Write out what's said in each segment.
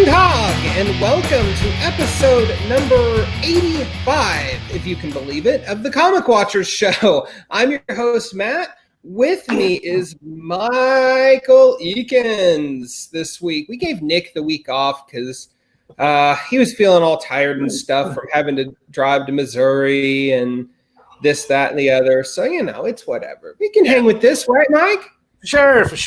And welcome to episode number 85, if you can believe it, of the Comic Watchers Show. I'm your host, Matt. With me is Michael Eakins this week. We gave Nick the week off because he was feeling all tired and stuff from having to drive to Missouri and this, that, and the other. So, you know, it's whatever. We can hang with this, right, Mike? For sure. So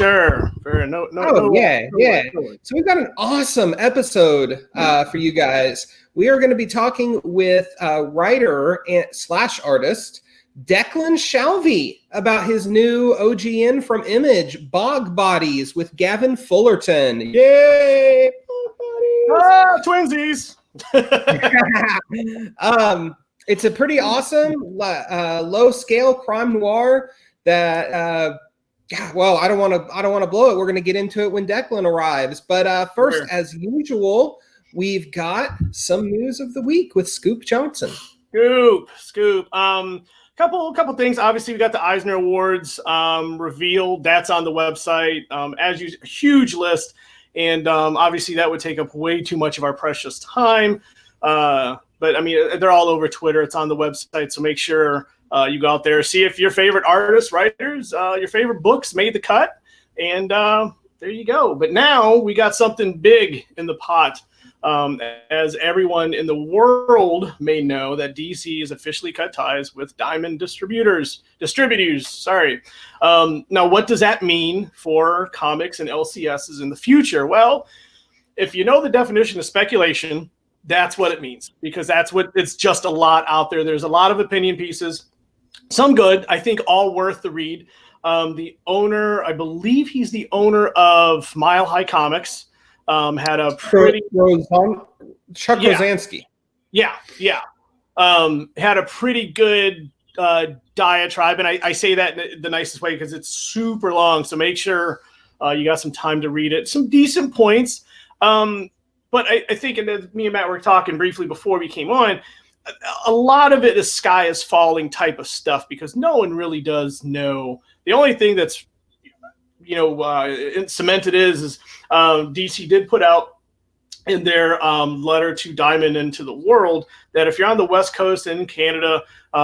we've got an awesome episode for you guys. We are going to be talking with writer and / artist Declan Shalvey about his new OGN from Image, Bog Bodies, with Gavin Fullerton. Yay! Bog Twinsies! It's a pretty awesome low-scale crime noir that. Well, I don't want to blow it. We're going to get into it when Declan arrives. But first, as usual, we've got some news of the week with Scoop Johnson. Scoop. Couple things. Obviously, we got the Eisner Awards revealed. That's on the website. As usual, huge list, and obviously that would take up way too much of our precious time. But I mean, they're all over Twitter. It's on the website, so make sure. You go out there, see if your favorite artists, writers, your favorite books made the cut, and there you go. But now we got something big in the pot. As everyone in the world may know, that DC has officially cut ties with Diamond Distributors. Now, what does that mean for comics and LCSs in the future? Well, if you know the definition of speculation, that's what it means, because it's just a lot out there. There's a lot of opinion pieces. Some good, I think, all worth the read. The owner, I believe he's the owner of Mile High Comics, had a pretty... Chuck Rosansky. Yeah. Had a pretty good diatribe, and I say that in the nicest way because it's super long, so make sure you got some time to read it. Some decent points. But I think, and me and Matt were talking briefly before we came on, a lot of it is sky is falling type of stuff because no one really does know. The only thing that's, cemented is DC did put out in their letter to Diamond and to the world that if you're on the West Coast and in Canada,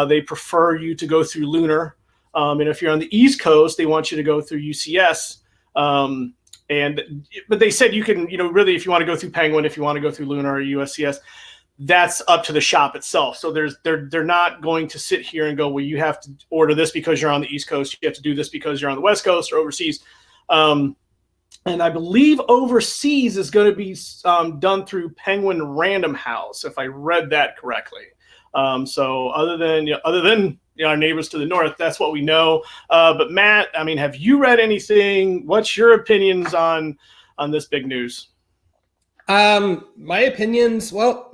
they prefer you to go through Lunar. And if you're on the East Coast, they want you to go through UCS. But they said you can, really, if you want to go through Penguin, if you want to go through Lunar or USCS, that's up to the shop itself. So they're not going to sit here and go, well, you have to order this because you're on the East Coast. You have to do this because you're on the West Coast or overseas. And I believe overseas is going to be done through Penguin Random House, if I read that correctly. So other than our neighbors to the north, that's what we know. But Matt, I mean, have you read anything? What's your opinions on this big news? My opinions, well,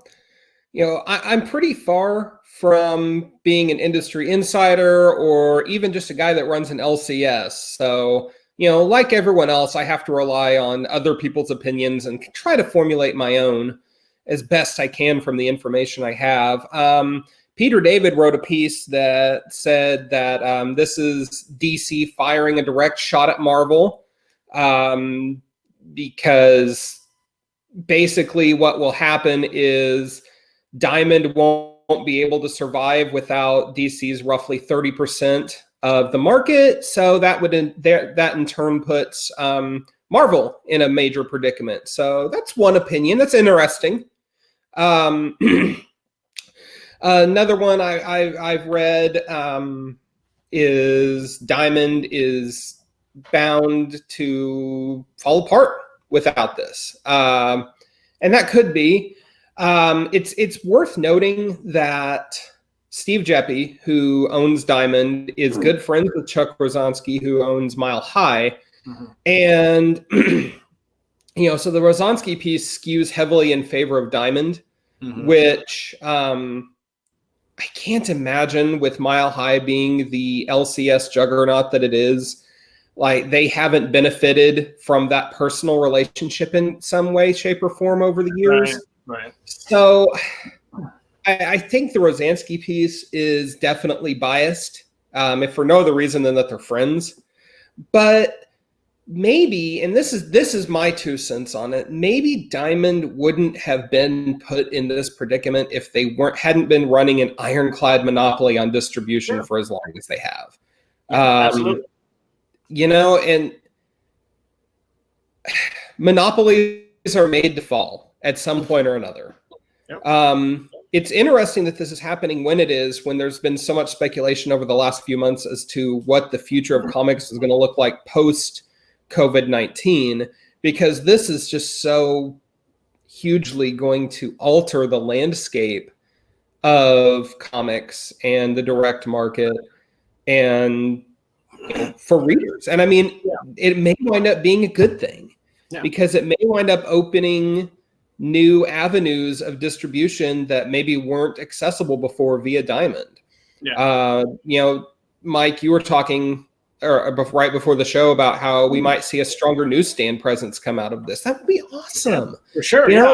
I'm pretty far from being an industry insider or even just a guy that runs an LCS. So, like everyone else, I have to rely on other people's opinions and try to formulate my own as best I can from the information I have. Peter David wrote a piece that said that this is DC firing a direct shot at Marvel because basically what will happen is Diamond won't be able to survive without DC's roughly 30% of the market. So that in turn puts Marvel in a major predicament. So that's one opinion. That's interesting. Another one I've read is Diamond is bound to fall apart without this. And that could be. It's worth noting that Steve Jeppe, who owns Diamond, is good friends with Chuck Rosansky, who owns Mile High. Mm-hmm. And, so the Rosansky piece skews heavily in favor of Diamond, mm-hmm. which I can't imagine with Mile High being the LCS juggernaut that it is. Like, they haven't benefited from that personal relationship in some way, shape, or form over the years. Right. So I think the Rosansky piece is definitely biased, if for no other reason than that they're friends. But maybe, and this is my 2 cents on it, maybe Diamond wouldn't have been put in this predicament if they hadn't been running an ironclad monopoly on distribution for as long as they have. Absolutely. You know, and monopolies are made to fall at some point or another. Yep. It's interesting that this is happening when there's been so much speculation over the last few months as to what the future of comics is going to look like post COVID-19, because this is just so hugely going to alter the landscape of comics and the direct market and for readers. And I mean, it may wind up being a good thing because it may wind up opening new avenues of distribution that maybe weren't accessible before via Diamond. You know, Mike, you were talking right before the show about how we might see a stronger newsstand presence come out of this. That would be awesome. For sure. You know,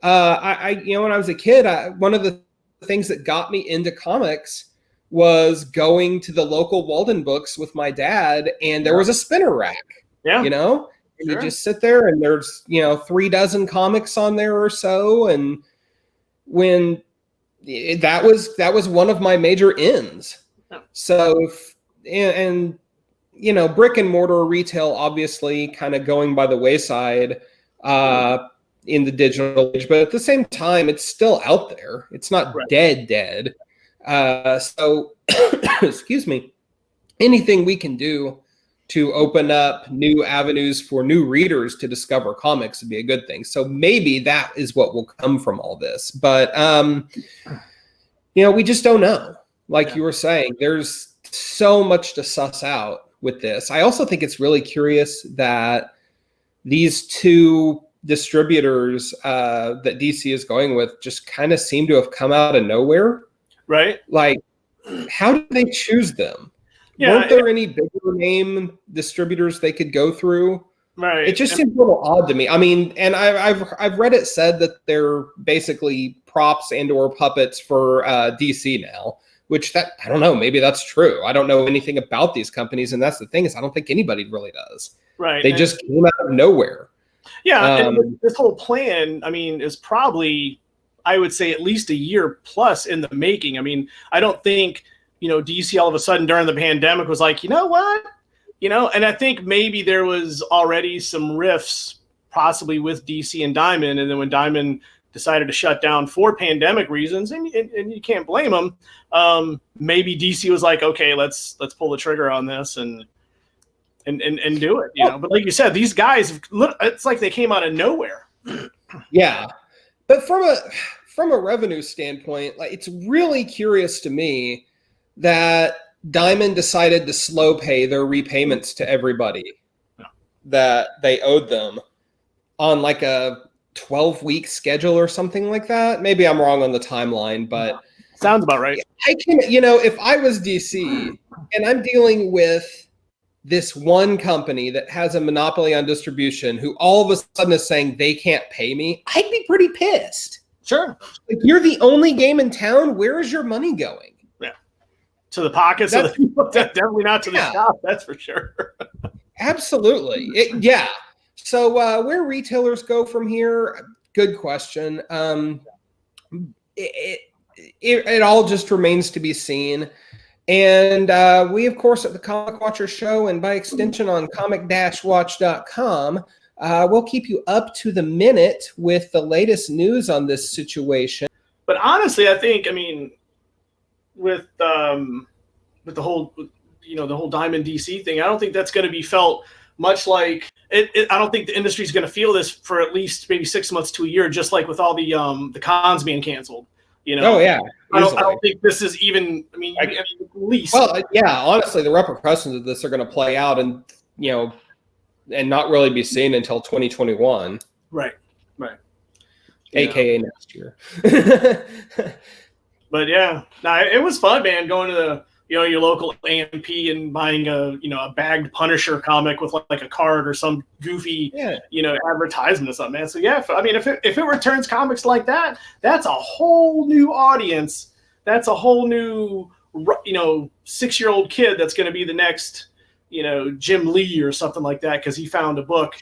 I you know, when I was a kid, one of the things that got me into comics was going to the local Walden Books with my dad, and there was a spinner rack. You know, and you just sit there, and there's 3 dozen comics on there or so, and when that was one of my major ends. So, and brick and mortar retail obviously kind of going by the wayside in the digital age, but at the same time, it's still out there. It's not dead. So, excuse me, anything we can do to open up new avenues for new readers to discover comics would be a good thing. So maybe that is what will come from all this. But, we just don't know. Like you were saying, there's so much to suss out with this. I also think it's really curious that these 2 distributors that DC is going with just kind of seem to have come out of nowhere. Right. Like, how did they choose them? Weren't there any bigger name distributors they could go through? Right. It just seems a little odd to me. I mean, and I've read it said that they're basically props and or puppets for DC now, which I don't know, maybe that's true. I don't know anything about these companies, and that's the thing is I don't think anybody really does. Right. They just came out of nowhere. Yeah, and this whole plan, I mean, is probably, I would say, at least a year plus in the making. I mean, I don't think, DC all of a sudden during the pandemic was like, you know what? And I think maybe there was already some rifts possibly with DC and Diamond. And then when Diamond decided to shut down for pandemic reasons, and you can't blame them, maybe DC was like, okay, let's pull the trigger on this and do it. But like you said, these guys, it's like they came out of nowhere. Yeah. But from a revenue standpoint, like, it's really curious to me that Diamond decided to slow pay their repayments to everybody that they owed them on like a 12-week schedule or something like that. Maybe I'm wrong on the timeline, but sounds about right. I can, if I was DC and I'm dealing with this one company that has a monopoly on distribution who all of a sudden is saying they can't pay me, I'd be pretty pissed. Sure. Like, you're the only game in town. Where is your money going? To the pockets of the people, definitely not to the shop, that's for sure. Absolutely. So where retailers go from here, good question. It all just remains to be seen. And we, of course, at the Comic Watchers Show, and by extension on comic-watch.com, we'll keep you up to the minute with the latest news on this situation. But honestly, I think, with the whole, the whole Diamond DC thing, I don't think that's going to be felt much like it. I don't think the industry is going to feel this for at least maybe 6 months to a year, just like with all the cons being canceled. Oh yeah. I don't think this is even. At least. Well, yeah. Honestly, the repercussions of this are going to play out, and and not really be seen until 2021. Right. AKA next year. But yeah, it was fun, man, going to the your local AMP and buying a bagged Punisher comic with like a card or some goofy advertisement or something, man. So yeah, if it returns comics like that, that's a whole new audience. That's a whole new 6-year-old kid that's going to be the next Jim Lee or something like that, because he found a book,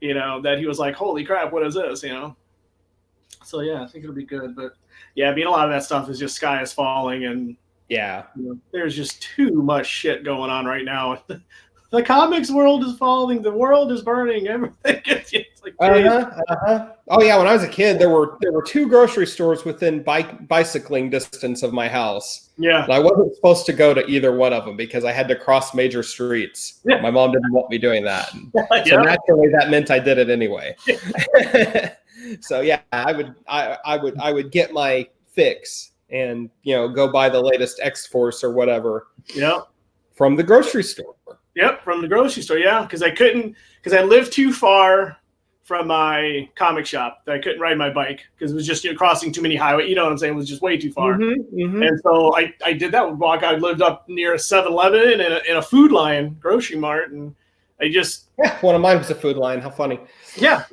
that he was like, holy crap, what is this, So yeah, I think it'll be good. But yeah, a lot of that stuff is just sky is falling, and there's just too much shit going on right now. The comics world is falling. The world is burning. Everything. It's like Oh yeah, when I was a kid, there were 2 grocery stores within bicycling distance of my house. Yeah, and I wasn't supposed to go to either one of them because I had to cross major streets. Yeah. My mom didn't want me doing that, so naturally that meant I did it anyway. So yeah, I would get my fix and go buy the latest X-Force or whatever. Yeah, from the grocery store. Yep, from the grocery store. Yeah, because I lived too far from my comic shop. That I couldn't ride my bike because it was just crossing too many highways. You know what I'm saying? It was just way too far. And so I did that walk. I lived up near a 7-Eleven and a Food Lion grocery mart, and I just one of mine was a Food Lion. How funny. Yeah.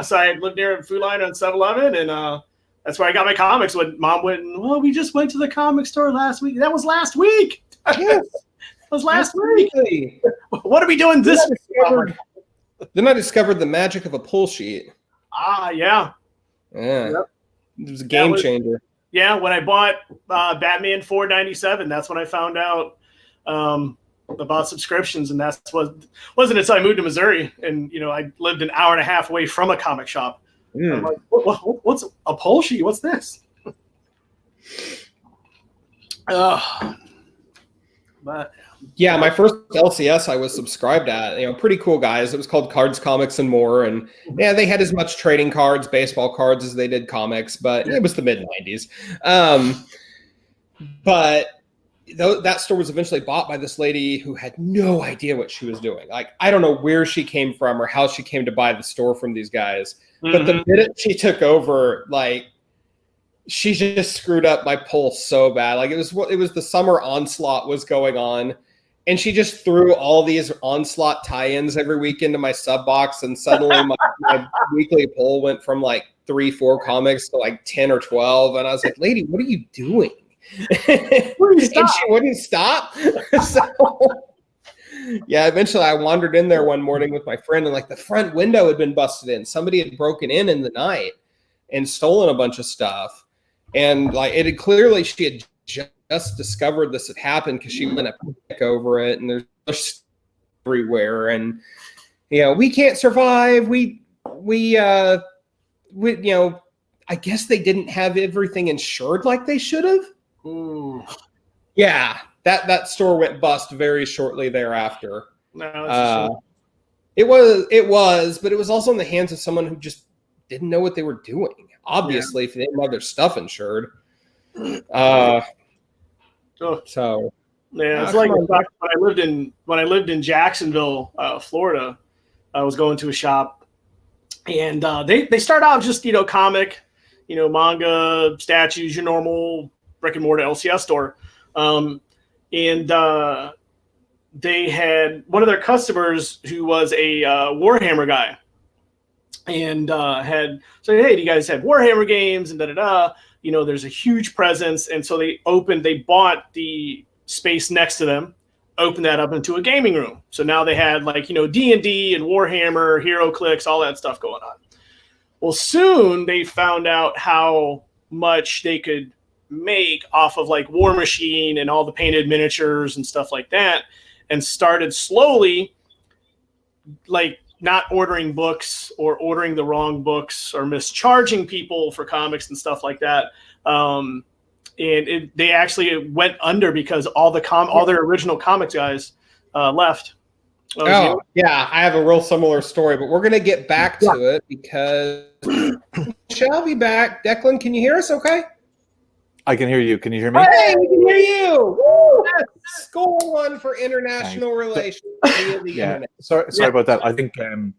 So I lived near a Food Lion and 7-Eleven, and that's where I got my comics. When Mom went, well, we just went to the comic store last week. That was last week. Yes. It was last week. What are we doing this week? Then I discovered the magic of a pull sheet. Yeah. Yeah. Yep. It was a game changer. Yeah, when I bought Batman $4.97, that's when I found out about subscriptions, and wasn't until I moved to Missouri, and I lived an hour and a half away from a comic shop. I'm like, what's a pull sheet? What's this? But yeah, my first LCS I was subscribed at, pretty cool guys. It was called Cards, Comics, and More. And yeah, they had as much trading cards, baseball cards as they did comics, but it was the mid-90s. But that store was eventually bought by this lady who had no idea what she was doing. Like, I don't know where she came from or how she came to buy the store from these guys. But the minute she took over, she just screwed up my pulse so bad. Like, it was the summer Onslaught was going on, and she just threw all these Onslaught tie-ins every week into my sub box, and suddenly my weekly pull went from 3-4 comics to 10 or 12, and I was like, lady, what are you doing? And she wouldn't stop. So yeah, eventually I wandered in there one morning with my friend, and the front window had been busted in. Somebody had broken in the night and stolen a bunch of stuff. And it had clearly, she had just discovered this had happened because she went a pick over it, and there's everywhere, and we can't survive. We I guess they didn't have everything insured like they should have. Ooh. Yeah, that store went bust very shortly thereafter. No, it was, but it was also in the hands of someone who just didn't know what they were doing. Obviously, if they didn't have their stuff insured. So yeah, it's when I lived in Jacksonville, Florida. I was going to a shop, and they start out just comic, manga, statues, your normal brick and mortar LCS store, and they had one of their customers who was a Warhammer guy. And had said, hey, do you guys have Warhammer games? And there's a huge presence. And so they bought the space next to them, opened that up into a gaming room. So now they had D&D and Warhammer, Hero Clicks, all that stuff going on. Well, soon they found out how much they could make off of War Machine and all the painted miniatures and stuff like that, and started slowly not ordering books or ordering the wrong books or mischarging people for comics and stuff like that. And they actually went under because all their original comics guys left. Oh, yeah, I have a real similar story, but we're going to get back to it because shall be back. Declan, can you hear us okay? I can hear you. Can you hear me? Hey, we can hear you. Woo! Score one for international relations via the internet. Sorry about that. I think I'm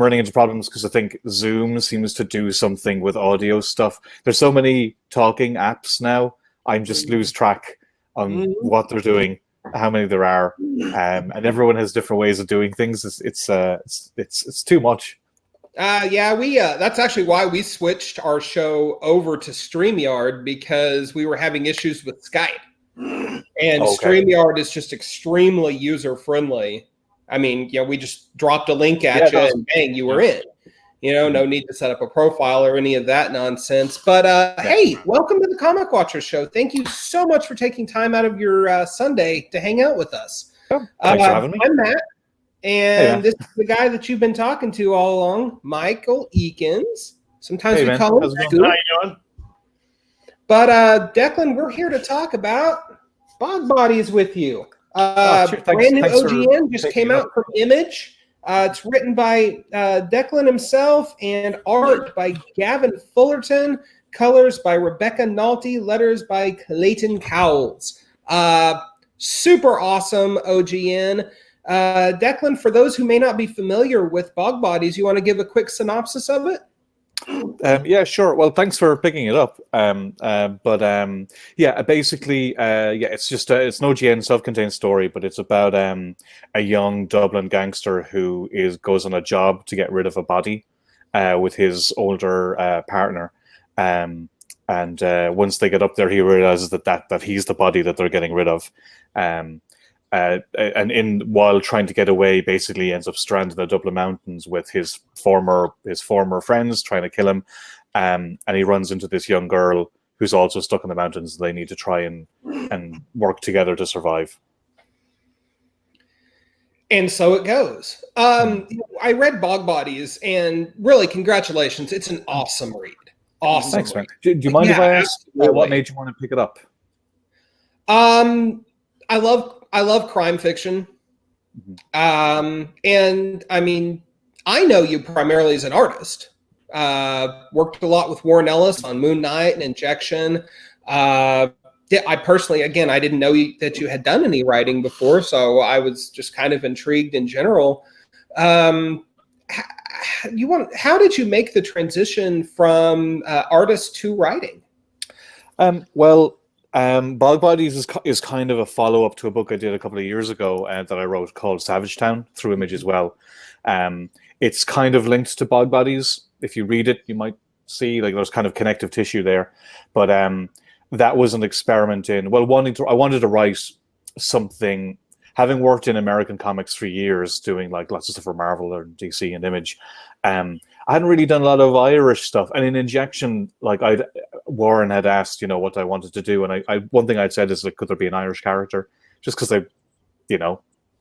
running into problems because I think Zoom seems to do something with audio stuff. There's so many talking apps now. I just lose track on what they're doing, how many there are, and everyone has different ways of doing things. It's too much. That's actually why we switched our show over to StreamYard, because we were having issues with Skype. And Okay. StreamYard is just extremely user friendly. I mean, we just dropped a link at Yeah, you that's- and bang, you were in. No need to set up a profile or any of that nonsense. But hey, welcome to the Comic Watchers Show. Thank you so much for taking time out of your Sunday to hang out with us. Oh, thanks for having me. I'm Matt, and Matt. this is the guy that you've been talking to all along, Michael Eakins. Sometimes we man. call him How's it going? Scoop. How you doing? But Declan, we're here to talk about Bog Bodies with you. Sure. Brand new Thanks for OGN just taking came it out up. from Image. It's written by Declan himself and art by Gavin Fullerton. Colors by Rebecca Nalty. Letters by Clayton Cowles. Super awesome OGN. Declan, for those who may not be familiar with Bog Bodies, you want to give a quick synopsis of it? Yeah, sure. Well, thanks for picking it up. Basically, it's just it's an OGN self-contained story, but it's about a young Dublin gangster who goes on a job to get rid of a body with his older partner. Once they get up there, he realizes that he's the body that they're getting rid of. While trying to get away, basically ends up stranded in the Dublin mountains with his former friends trying to kill him, and he runs into this young girl who's also stuck in the mountains. They need to try and work together to survive. And so it goes. I read Bog Bodies, and really, congratulations! It's an awesome read. Awesome. Thanks, man. Do you mind if I ask what made you want to pick it up? I love crime fiction. And I mean, I know you primarily as an artist. Worked a lot with Warren Ellis on Moon Knight and Injection. I personally, again, I didn't know that you had done any writing before, so I was just kind of intrigued in general. How did you make the transition from artist to writing? Bog Bodies is kind of a follow-up to a book I did a couple of years ago that I wrote called Savage Town through Image as well. It's kind of linked to Bog Bodies. If you read it, you might see there's kind of connective tissue there. But that was an experiment in I wanted to write something. Having worked in American comics for years, doing lots of stuff for Marvel or DC and Image, I hadn't really done a lot of Irish stuff. And in Injection, Warren had asked, what I wanted to do, and one thing I'd said is could there be an Irish character? Just because I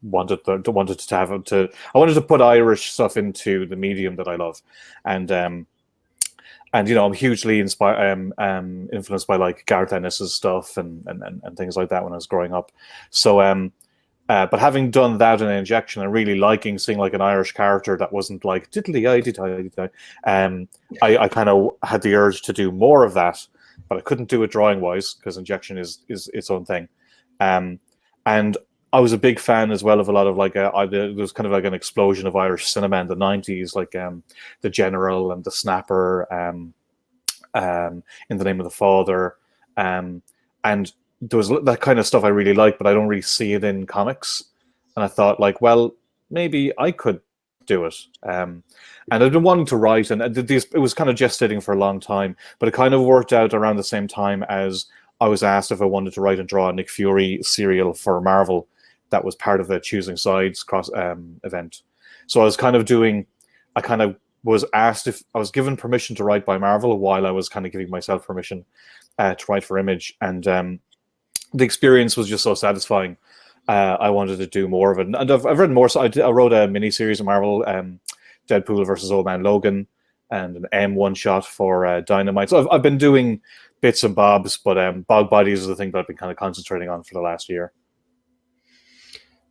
wanted to put Irish stuff into the medium that I love, and I'm hugely influenced by Garth Ennis's stuff and things like that when I was growing up. So but having done that in Injection and really liking seeing an Irish character that wasn't diddly-eye-diddly, I kind of had the urge to do more of that, but I couldn't do it drawing-wise because Injection is its own thing. And I was a big fan as well of a lot of there was kind of an explosion of Irish cinema in the 90s, The General and The Snapper, In the Name of the Father, and there was that kind of stuff I really liked, but I don't really see it in comics. And I thought, maybe I could do it. And I'd been wanting to write, and it was kind of gestating for a long time, but it kind of worked out around the same time as I was asked if I wanted to write and draw a Nick Fury serial for Marvel. That was part of the Choosing Sides event. So I was was asked if I was given permission to write by Marvel while I was kind of giving myself permission to write for Image. And the experience was just so satisfying. I wanted to do more of it, and I've read more. So I wrote a mini series of Marvel, Deadpool versus Old Man Logan, and an M1 shot for Dynamite. So I've been doing bits and bobs, but Bog Bodies is the thing that I've been kind of concentrating on for the last year.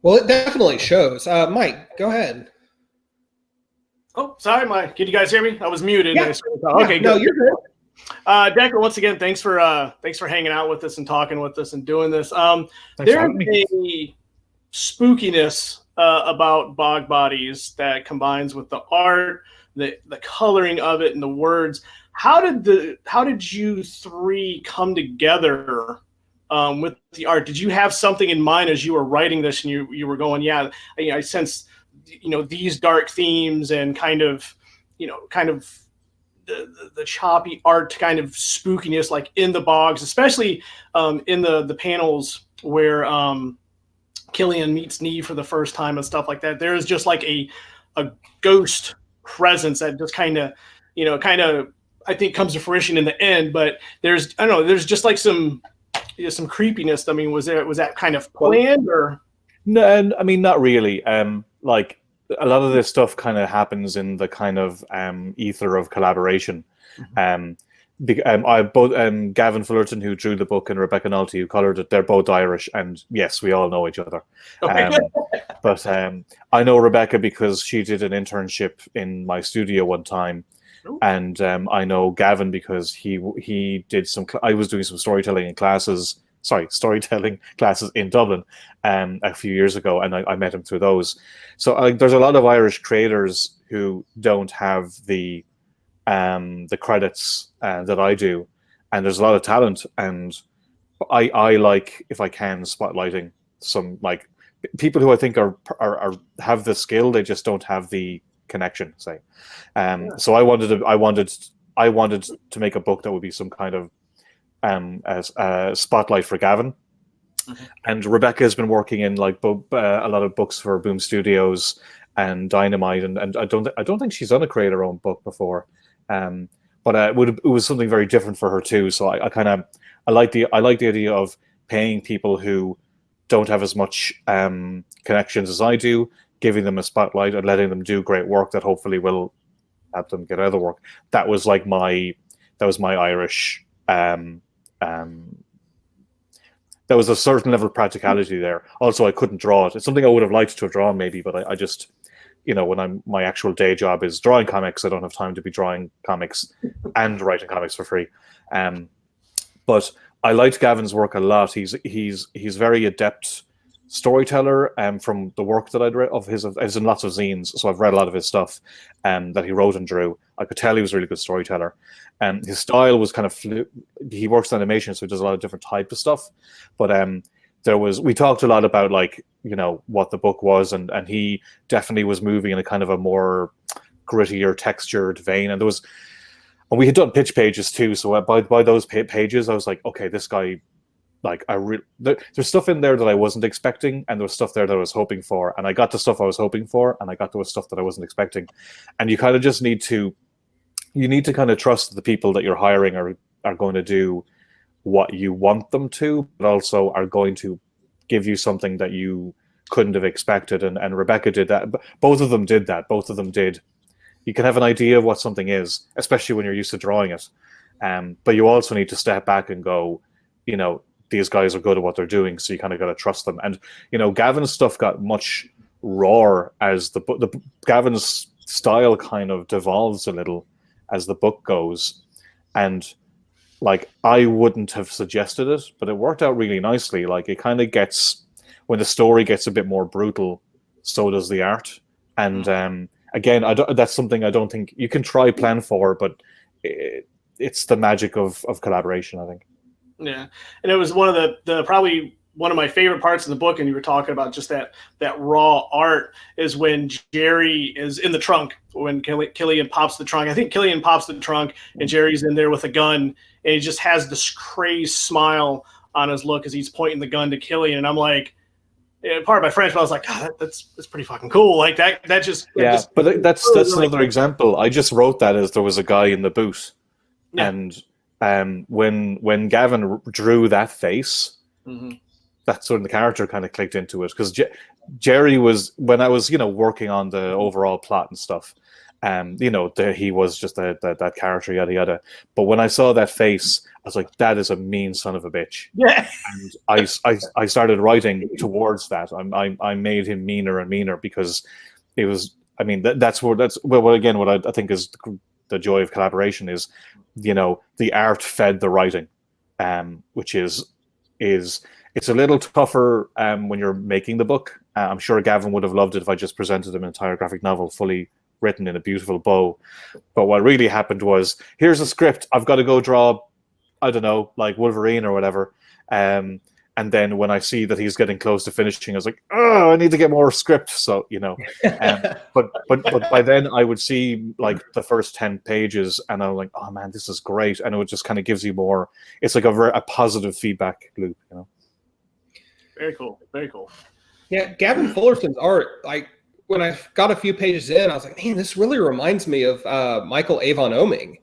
Well, it definitely shows. Mike, go ahead. Oh, sorry, Mike. Can you guys hear me? I was muted. Yeah. Okay, no, good. you're good. Declan, once again, thanks for hanging out with us and talking with us and doing this. There's a spookiness about Bog Bodies that combines with the art, the coloring of it, and the words. How did you three come together with the art? Did you have something in mind as you were writing this, and you were going, I sense these dark themes and kind of the choppy art kind of spookiness, like in the bogs, especially in the panels where Killian meets Neve for the first time and stuff like that. There is just like a ghost presence that just kind of I think comes to fruition in the end. But there's just like some creepiness. I mean, was that kind of planned or? No, I mean, not really. Like a lot of this stuff kind of happens in the kind of ether of collaboration. Gavin Fullerton, who drew the book, and Rebecca Nolte, who colored it, they're both Irish, and yes, we all know each other. Okay. But I know Rebecca because she did an internship in my studio one time. Ooh. And I know Gavin because he did some. I was doing some storytelling classes in Dublin a few years ago, and I met him through those. So there's a lot of Irish creators who don't have the credits that I do, and there's a lot of talent, and I like, if I can, spotlighting some like people who I think are have the skill, they just don't have the connection, say. So I wanted to make a book that would be some kind of as a spotlight for Gavin. Mm-hmm. And Rebecca has been working in like a lot of books for Boom Studios and Dynamite, and I don't think she's done a create her own book before, but it was something very different for her too. So I like the idea of paying people who don't have as much connections as I do, giving them a spotlight and letting them do great work that hopefully will help them get other work. That was my Irish. There was a certain level of practicality there. Also, I couldn't draw it. It's something I would have liked to have drawn maybe, but I just, when my actual day job is drawing comics, I don't have time to be drawing comics and writing comics for free. But I liked Gavin's work a lot. He's very adept storyteller, from the work that I'd read of his. I've in lots of zines, so I've read a lot of his stuff that he wrote and drew. I could tell he was a really good storyteller. His style was kind of he works in animation, so he does a lot of different type of stuff. But we talked a lot about like what the book was, and he definitely was moving in a kind of a more grittier, textured vein. And we had done pitch pages too. So by those pages, I was like, okay, this guy. Like there's stuff in there that I wasn't expecting, and there was stuff there that I was hoping for, and I got the stuff I was hoping for, and I got the stuff that I wasn't expecting. And you kind of just need to kind of trust that the people that you're hiring are going to do what you want them to, but also are going to give you something that you couldn't have expected. And Rebecca did that. Both of them did that. Both of them did. You can have an idea of what something is, especially when you're used to drawing it. But you also need to step back and go, these guys are good at what they're doing, so you kind of got to trust them. And Gavin's stuff got much rawer as the Gavin's style kind of devolves a little as the book goes, and like I wouldn't have suggested it, but it worked out really nicely. Like it kind of gets, when the story gets a bit more brutal, so does the art. And again, that's something I don't think you can try plan for, but it's the magic of collaboration, I think. Yeah, and it was one of the probably one of my favorite parts of the book, and you were talking about just that raw art, is when Jerry is in the trunk, when Killian pops the trunk. I think Killian pops the trunk, and Jerry's in there with a gun, and he just has this crazed smile on his look as he's pointing the gun to Killian, and I'm like, pardon my French, but I was like, God, that's pretty fucking cool. Like that just but that's another example. I just wrote that as there was a guy in the boot, and when Gavin drew that face, that's when the character kind of clicked into it. Because Jerry was, when I was, working on the overall plot and stuff, he was just that character, yada yada. But when I saw that face, I was like, that is a mean son of a bitch. Yeah. And I started writing towards that. I made him meaner and meaner because it was. I mean, that's what I think is the joy of collaboration is, the art fed the writing, which is it's a little tougher when you're making the book. I'm sure Gavin would have loved it if I just presented him an entire graphic novel fully written in a beautiful bow. But what really happened was, here's a script. I've got to go draw, I don't know, like Wolverine or whatever. And then when I see that he's getting close to finishing, I was like, oh, I need to get more script. So, but by then I would see like the first 10 pages and I'm like, oh man, this is great. And it just kind of gives you more, it's like a positive feedback loop, Very cool. Very cool. Yeah. Gavin Fullerton's art, like when I got a few pages in, I was like, man, this really reminds me of Michael Avon Oeming.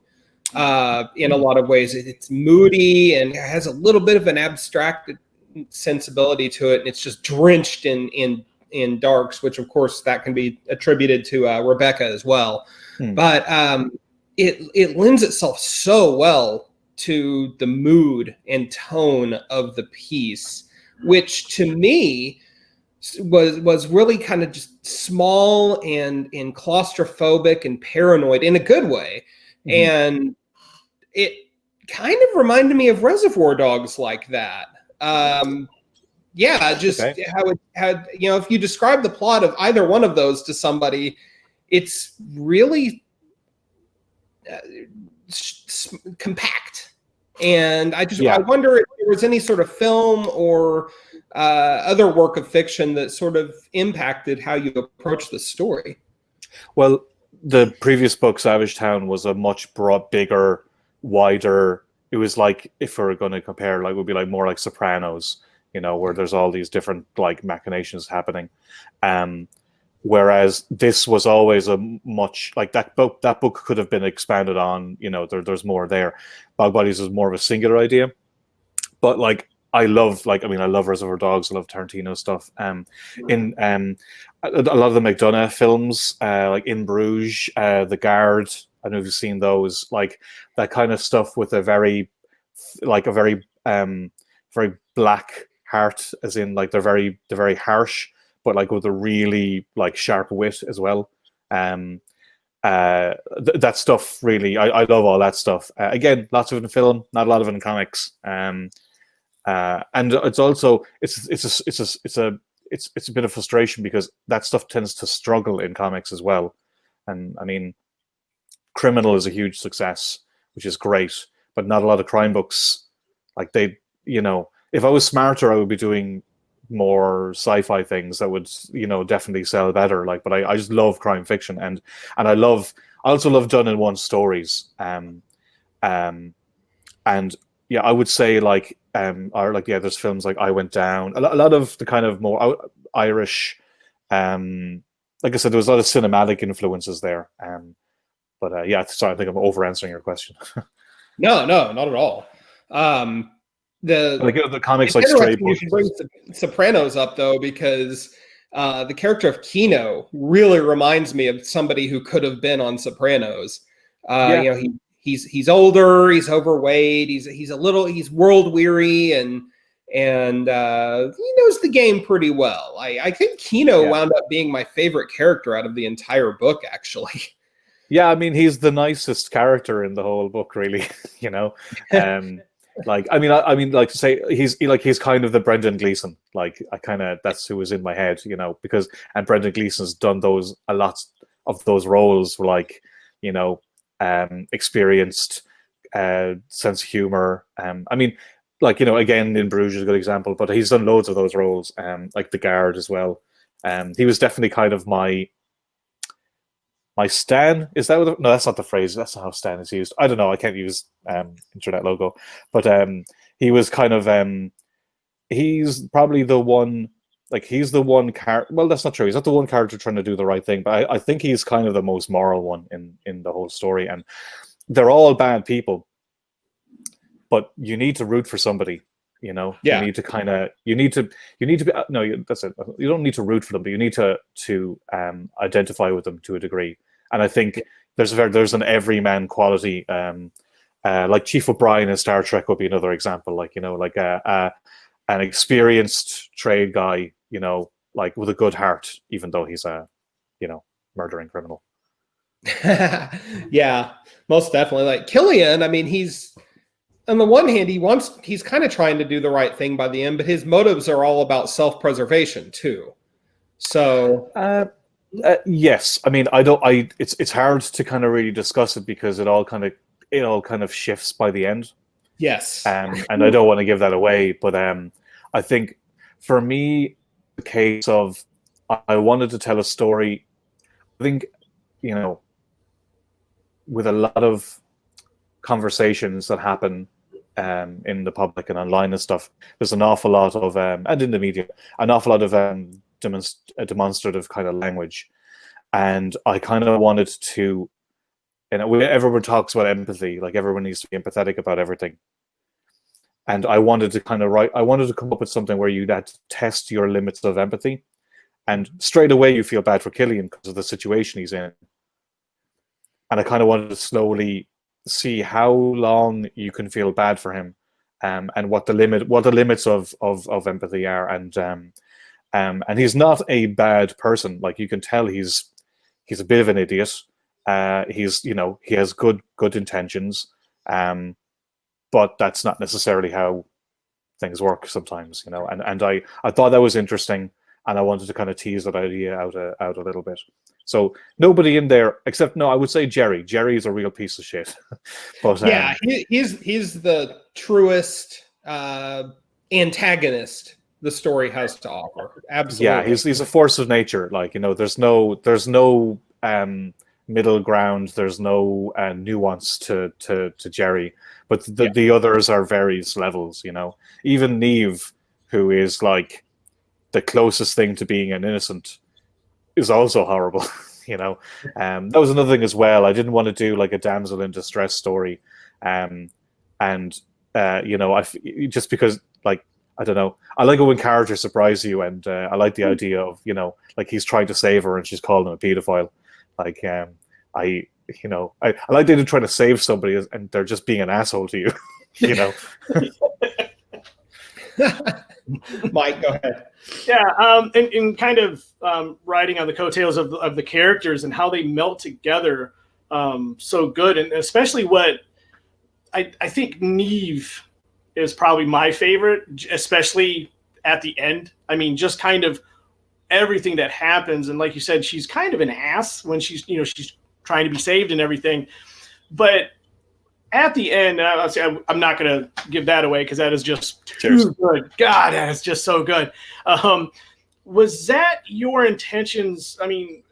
In a lot of ways, it's moody and has a little bit of an abstract sensibility to it, and it's just drenched in darks, which of course that can be attributed to Rebecca as well. But it lends itself so well to the mood and tone of the piece, which to me was really kind of just small and claustrophobic and paranoid in a good way. And it kind of reminded me of Reservoir Dogs like that. Just okay. How it had, if you describe the plot of either one of those to somebody, it's really compact. And I wonder if there was any sort of film or other work of fiction that sort of impacted how you approach the story. Well, the previous book, Savage Town, was a much bigger, wider. It was like, if we're going to compare, like, it would be like more like Sopranos, where there's all these different like machinations happening. Whereas this was always a much like that book could have been expanded on. There's more there. Bog Bodies is more of a singular idea, but like I love Reservoir Dogs. I love Tarantino stuff. In a lot of the McDonagh films, like In Bruges, The Guard. I don't know if you've seen those, like that kind of stuff with a very very black heart, as in like they're very harsh, but like with a really like sharp wit as well. That stuff really, I love all that stuff. Again, lots of it in film, not a lot of it in comics. And it's also it's a bit of frustration because that stuff tends to struggle in comics as well. And I mean, Criminal is a huge success, which is great, but not a lot of crime books. Like if I was smarter, I would be doing more sci-fi things that would, definitely sell better. Like, but I just love crime fiction, and I also love done in one stories. And yeah, I would say there's films like I Went Down. A lot of the kind of more Irish, like I said, there was a lot of cinematic influences there. But sorry, I think I'm over answering your question. No, not at all. The comics like Stray Bullet. You bring Sopranos up though, because the character of Kino really reminds me of somebody who could have been on Sopranos. He's older, he's overweight, he's world weary, and he knows the game pretty well. I think Kino wound up being my favorite character out of the entire book, actually. Yeah, I mean, he's the nicest character in the whole book, really. To say he's kind of the Brendan Gleeson. Like, that's who was in my head, because Brendan Gleeson's done a lot of those roles, like, experienced, sense of humor. Again, In Bruges is a good example, but he's done loads of those roles, like The Guard as well. He was definitely kind of my Stan. Is that no, that's not the phrase. That's not how Stan is used. I don't know. I can't use internet logo. But he was kind of he's probably the one, like he's the one character. Well, that's not true. He's not the one character trying to do the right thing, but I think he's kind of the most moral one in the whole story. And they're all bad people, but you need to root for somebody. You need to be that's it. You don't need to root for them, but you need to identify with them to a degree. And I think there's an everyman quality. Like Chief O'Brien in Star Trek would be another example. Like an experienced trade guy, like with a good heart, even though he's a murdering criminal. Yeah, most definitely. Like Killian, I mean, he's on the one hand, he's kind of trying to do the right thing by the end, but his motives are all about self-preservation too. So yes, I mean, it's hard to kind of really discuss it because it all kind of shifts by the end. Yes. And I don't want to give that away, but I think for me, the case of I wanted to tell a story. I think, you know, with a lot of conversations that happen in the public and online and stuff, there's an awful lot of, and in the media, an awful lot of demonstrative kind of language. And I kind of wanted to, everyone talks about empathy, like everyone needs to be empathetic about everything. And I wanted to I wanted to come up with something where you'd had to test your limits of empathy. And straight away you feel bad for Killian because of the situation he's in. And I kind of wanted to slowly see how long you can feel bad for him, and what the limits of empathy are. And he's not a bad person. Like, you can tell he's a bit of an idiot. He's, you know, he has good intentions, but that's not necessarily how things work sometimes, you know. And I thought that was interesting, and I wanted to kind of tease that idea out a little bit. So nobody in there except, no, I would say Jerry. Jerry is a real piece of shit. But yeah, he's the truest antagonist the story has to offer. Absolutely. Yeah, he's a force of nature. Like, you know, there's no middle ground. There's no nuance to Jerry. But the others are various levels. You know, even Neve, who is like the closest thing to being an innocent, is also horrible. You know, that was another thing as well. I didn't want to do like a damsel in distress story, you know, just because, like, I don't know, I like it when characters surprise you, and I like the idea of, you know, like, he's trying to save her and she's calling him a pedophile. Like, I like they did try to save somebody and they're just being an asshole to you. You know. Mike, go ahead. Yeah, and kind of riding on the coattails of the characters and how they melt together so good, and especially what I think Neve is probably my favorite, especially at the end. I mean, just kind of everything that happens, and like you said, she's kind of an ass when she's trying to be saved and everything, but at the end, I'm not going to give that away because that is just too good. God, that is just so good. Was that your intentions? I mean,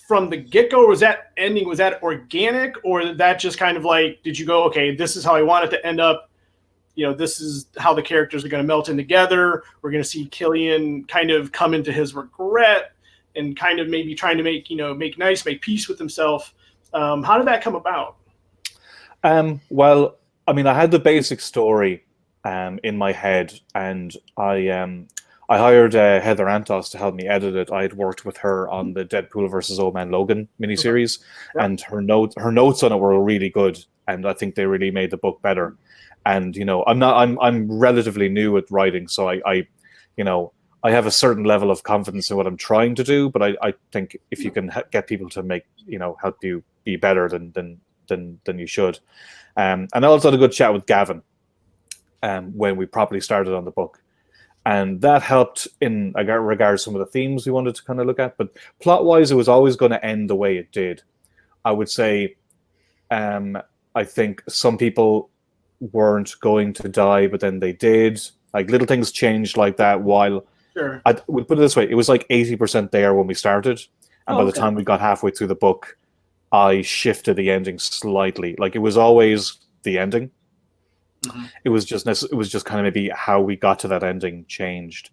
from the get-go, was that ending, was that organic, or that just kind of like, did you go, okay, this is how I want it to end up? You know, this is how the characters are going to melt in together. We're going to see Killian kind of come into his regret and kind of maybe trying to make peace with himself. How did that come about? Well, I mean, I had the basic story in my head, and I hired Heather Antos to help me edit it. I had worked with her on the Deadpool versus Old Man Logan miniseries, and her notes on it were really good, and I think they really made the book better. And, you know, I'm relatively new at writing, so I I have a certain level of confidence in what I'm trying to do, but I think if you can get people to make, help you be better, then you should. And I also had a good chat with Gavin when we properly started on the book. And that helped in regards to some of the themes we wanted to kind of look at. But plot-wise, it was always going to end the way it did. I would say I think some people weren't going to die, but then they did. Like, little things changed like that while... Sure. I would put it this way, it was like 80% there when we started. And by the time we got halfway through the book, I shifted the ending slightly. Like, it was always the ending. Mm-hmm. It was just kind of maybe how we got to that ending changed.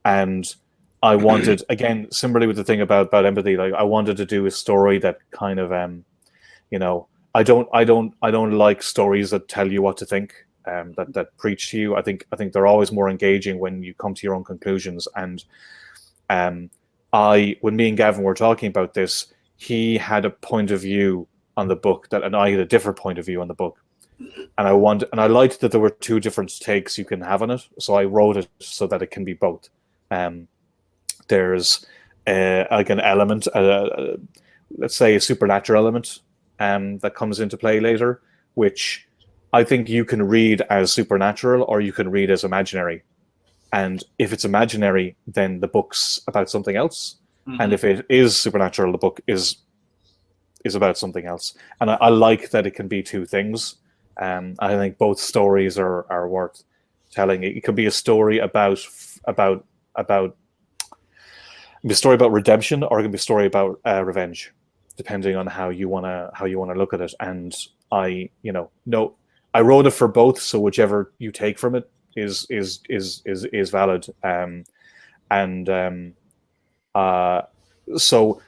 And I wanted, again, similarly with the thing about empathy, like, I wanted to do a story that kind of, I don't like stories that tell you what to think, that preach to you. I think they're always more engaging when you come to your own conclusions. And when me and Gavin were talking about this, he had a point of view on the book and I had a different point of view on the book. And I liked that there were two different takes you can have on it. So I wrote it so that it can be both. There's like an element, let's say a supernatural element that comes into play later, which I think you can read as supernatural or you can read as imaginary. And if it's imaginary, then the book's about something else. Mm-hmm. And if it is supernatural, the book is about something else. And I like that it can be two things. I think both stories are worth telling. It could be a story about a story about redemption, or it can be a story about revenge, depending on how you wanna look at it. And I wrote it for both, so whichever you take from it is valid. So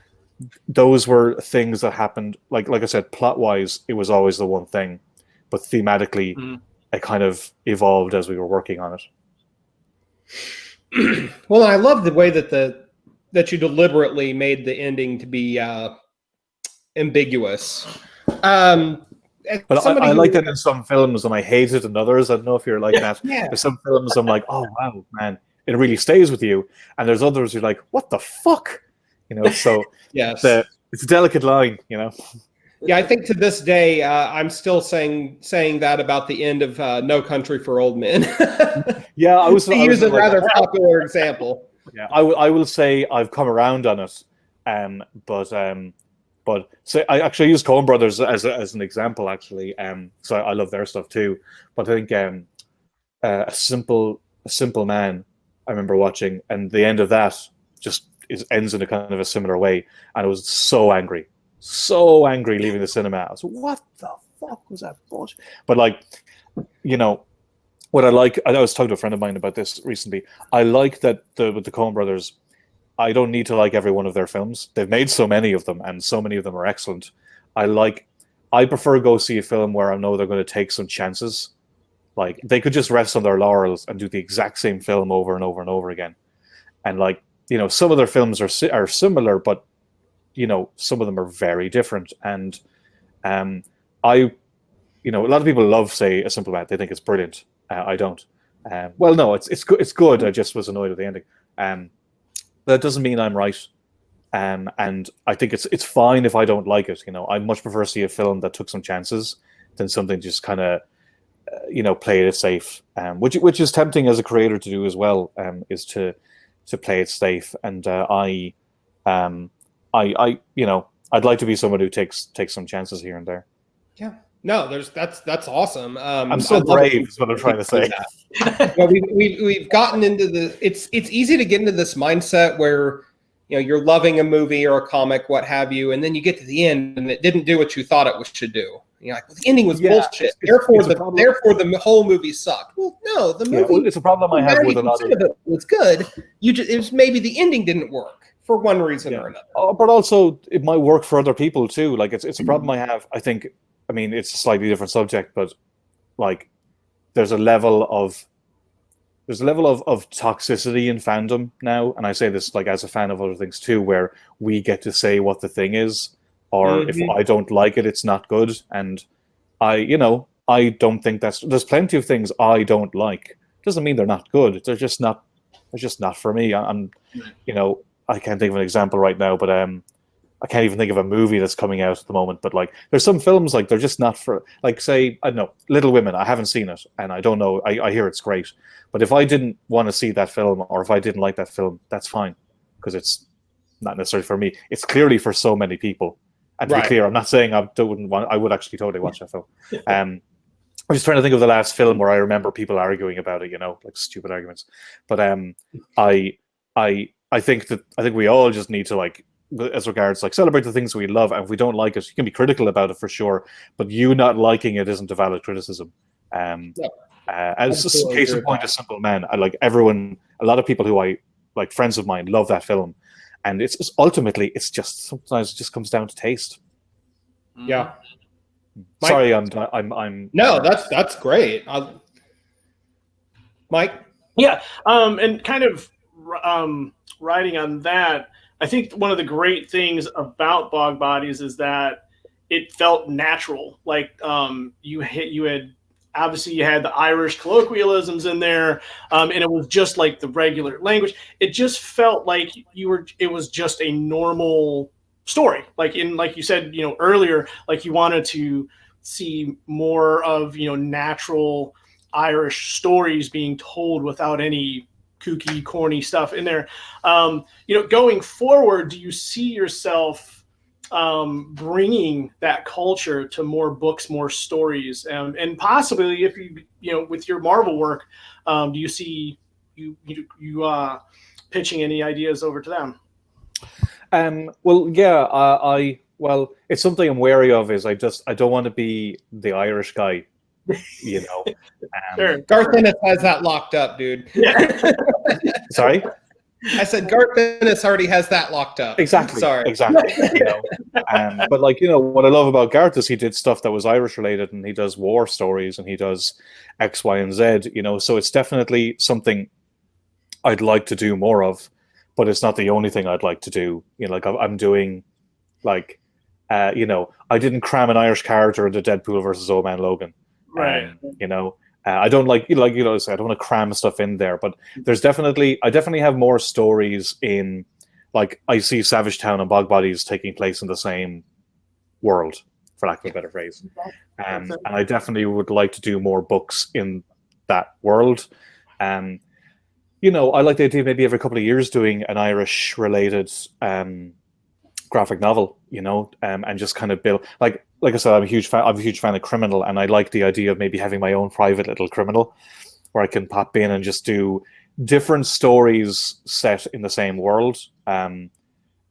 those were things that happened. Like I said, plot wise, it was always the one thing, but thematically, it kind of evolved as we were working on it. Well, I love the way that you deliberately made the ending to be ambiguous. But I like that in some films, and I hate it in others. I don't know if you're like that. Yeah. There's some films I'm like, oh wow, man, it really stays with you, and there's others you're like, what the fuck, So yes, it's a delicate line, Yeah, I think to this day, I'm still saying that about the end of No Country for Old Men. Yeah, I was use a rather popular example. Yeah, I will say I've come around on it, but so I actually use Coen Brothers as an example, actually. So I love their stuff too. But I think a simple man, I remember watching, and the end of that just ends in a kind of a similar way, and I was so angry leaving the cinema. I was like, what the fuck was that bullshit? But what I like, I was talking to a friend of mine about this recently. I like that with the Coen Brothers, I don't need to like every one of their films. They've made so many of them, and so many of them are excellent. I prefer to go see a film where I know they're going to take some chances. Like, they could just rest on their laurels and do the exact same film over and over and over again. And some of their films are similar, but some of them are very different. And a lot of people love, say, A Simple Man. They think it's brilliant. I don't. Well, no, it's good. I just was annoyed at the ending. That doesn't mean I'm right. And I think it's fine if I don't like it. I much prefer to see a film that took some chances than something just kind of played it safe. Which is tempting as a creator to do as well. Is to play it safe. And I'd like to be someone who takes some chances here and there. Yeah. No, that's awesome. I'm so brave is what I'm trying to say. We've gotten into it's easy to get into this mindset where you're loving a movie or a comic, what have you, and then you get to the end and it didn't do what you thought it should do. You're like, well, the ending was bullshit. Therefore the whole movie sucked. Well, no, the movie. It's a problem I have with a lot of it. It was good. It was maybe the ending didn't work for one reason or another. But also it might work for other people too. Like it's a problem I have. I think. I mean, it's a slightly different subject, but there's a level of toxicity in fandom now, and I say this as a fan of other things too, where we get to say what the thing is, or if I don't like it, it's not good. And I don't think there's plenty of things I don't like. Doesn't mean they're not good. They're just not for me. I can't think of an example right now, but I can't even think of a movie that's coming out at the moment, but there's some films they're just not for, say, I don't know, Little Women. I haven't seen it, and I don't know. I hear it's great, but if I didn't want to see that film, or if I didn't like that film, that's fine, because it's not necessarily for me. It's clearly for so many people. And to be clear, I'm not saying I would actually totally watch that film. I'm just trying to think of the last film where I remember people arguing about it, stupid arguments. But I think we all just need to as regards celebrate the things we love, and if we don't like it, you can be critical about it for sure, but you not liking it isn't a valid criticism. As a case in point, A Simple Man, a lot of people who I friends of mine love that film, and it's ultimately sometimes it just comes down to taste. Yeah. Sorry, I'm no, that's great. Mike. Yeah, and kind of riding on that, I think one of the great things about Bog Bodies is that it felt natural. You had obviously you had the Irish colloquialisms in there, and it was just like the regular language. It just felt like it was just a normal story. Like you said, earlier, you wanted to see more of, natural Irish stories being told without any kooky, corny stuff in there. Going forward, do you see yourself bringing that culture to more books, more stories, and possibly if you with your Marvel work, do you see you pitching any ideas over to them? Well, yeah, well, it's something I'm wary of. Is I don't want to be the Irish guy, you know. Sure. Garth Ennis has that locked up, dude. Yeah. Sorry. I said Garth Ennis already has that locked up. Exactly. Sorry. Exactly. You know, but like, you know, what I love about Garth is he did stuff that was Irish related, and he does war stories, and he does X, Y, and Z. You know, so it's definitely something I'd like to do more of, but it's not the only thing I'd like to do. You know, like I'm doing, like, you know, I didn't cram an Irish character into Deadpool versus Old Man Logan. Right. You know. I don't like I don't want to cram stuff in there, but I definitely have more stories in, like, I see Savage Town and Bog Bodies taking place in the same world, for lack of a better phrase. And I definitely would like to do more books in that world. You know, I like the idea of maybe every couple of years doing an Irish related graphic novel, you know, and just kind of build, like I said, I'm a huge fan of criminal, and I like the idea of maybe having my own private little criminal where I can pop in and just do different stories set in the same world. There's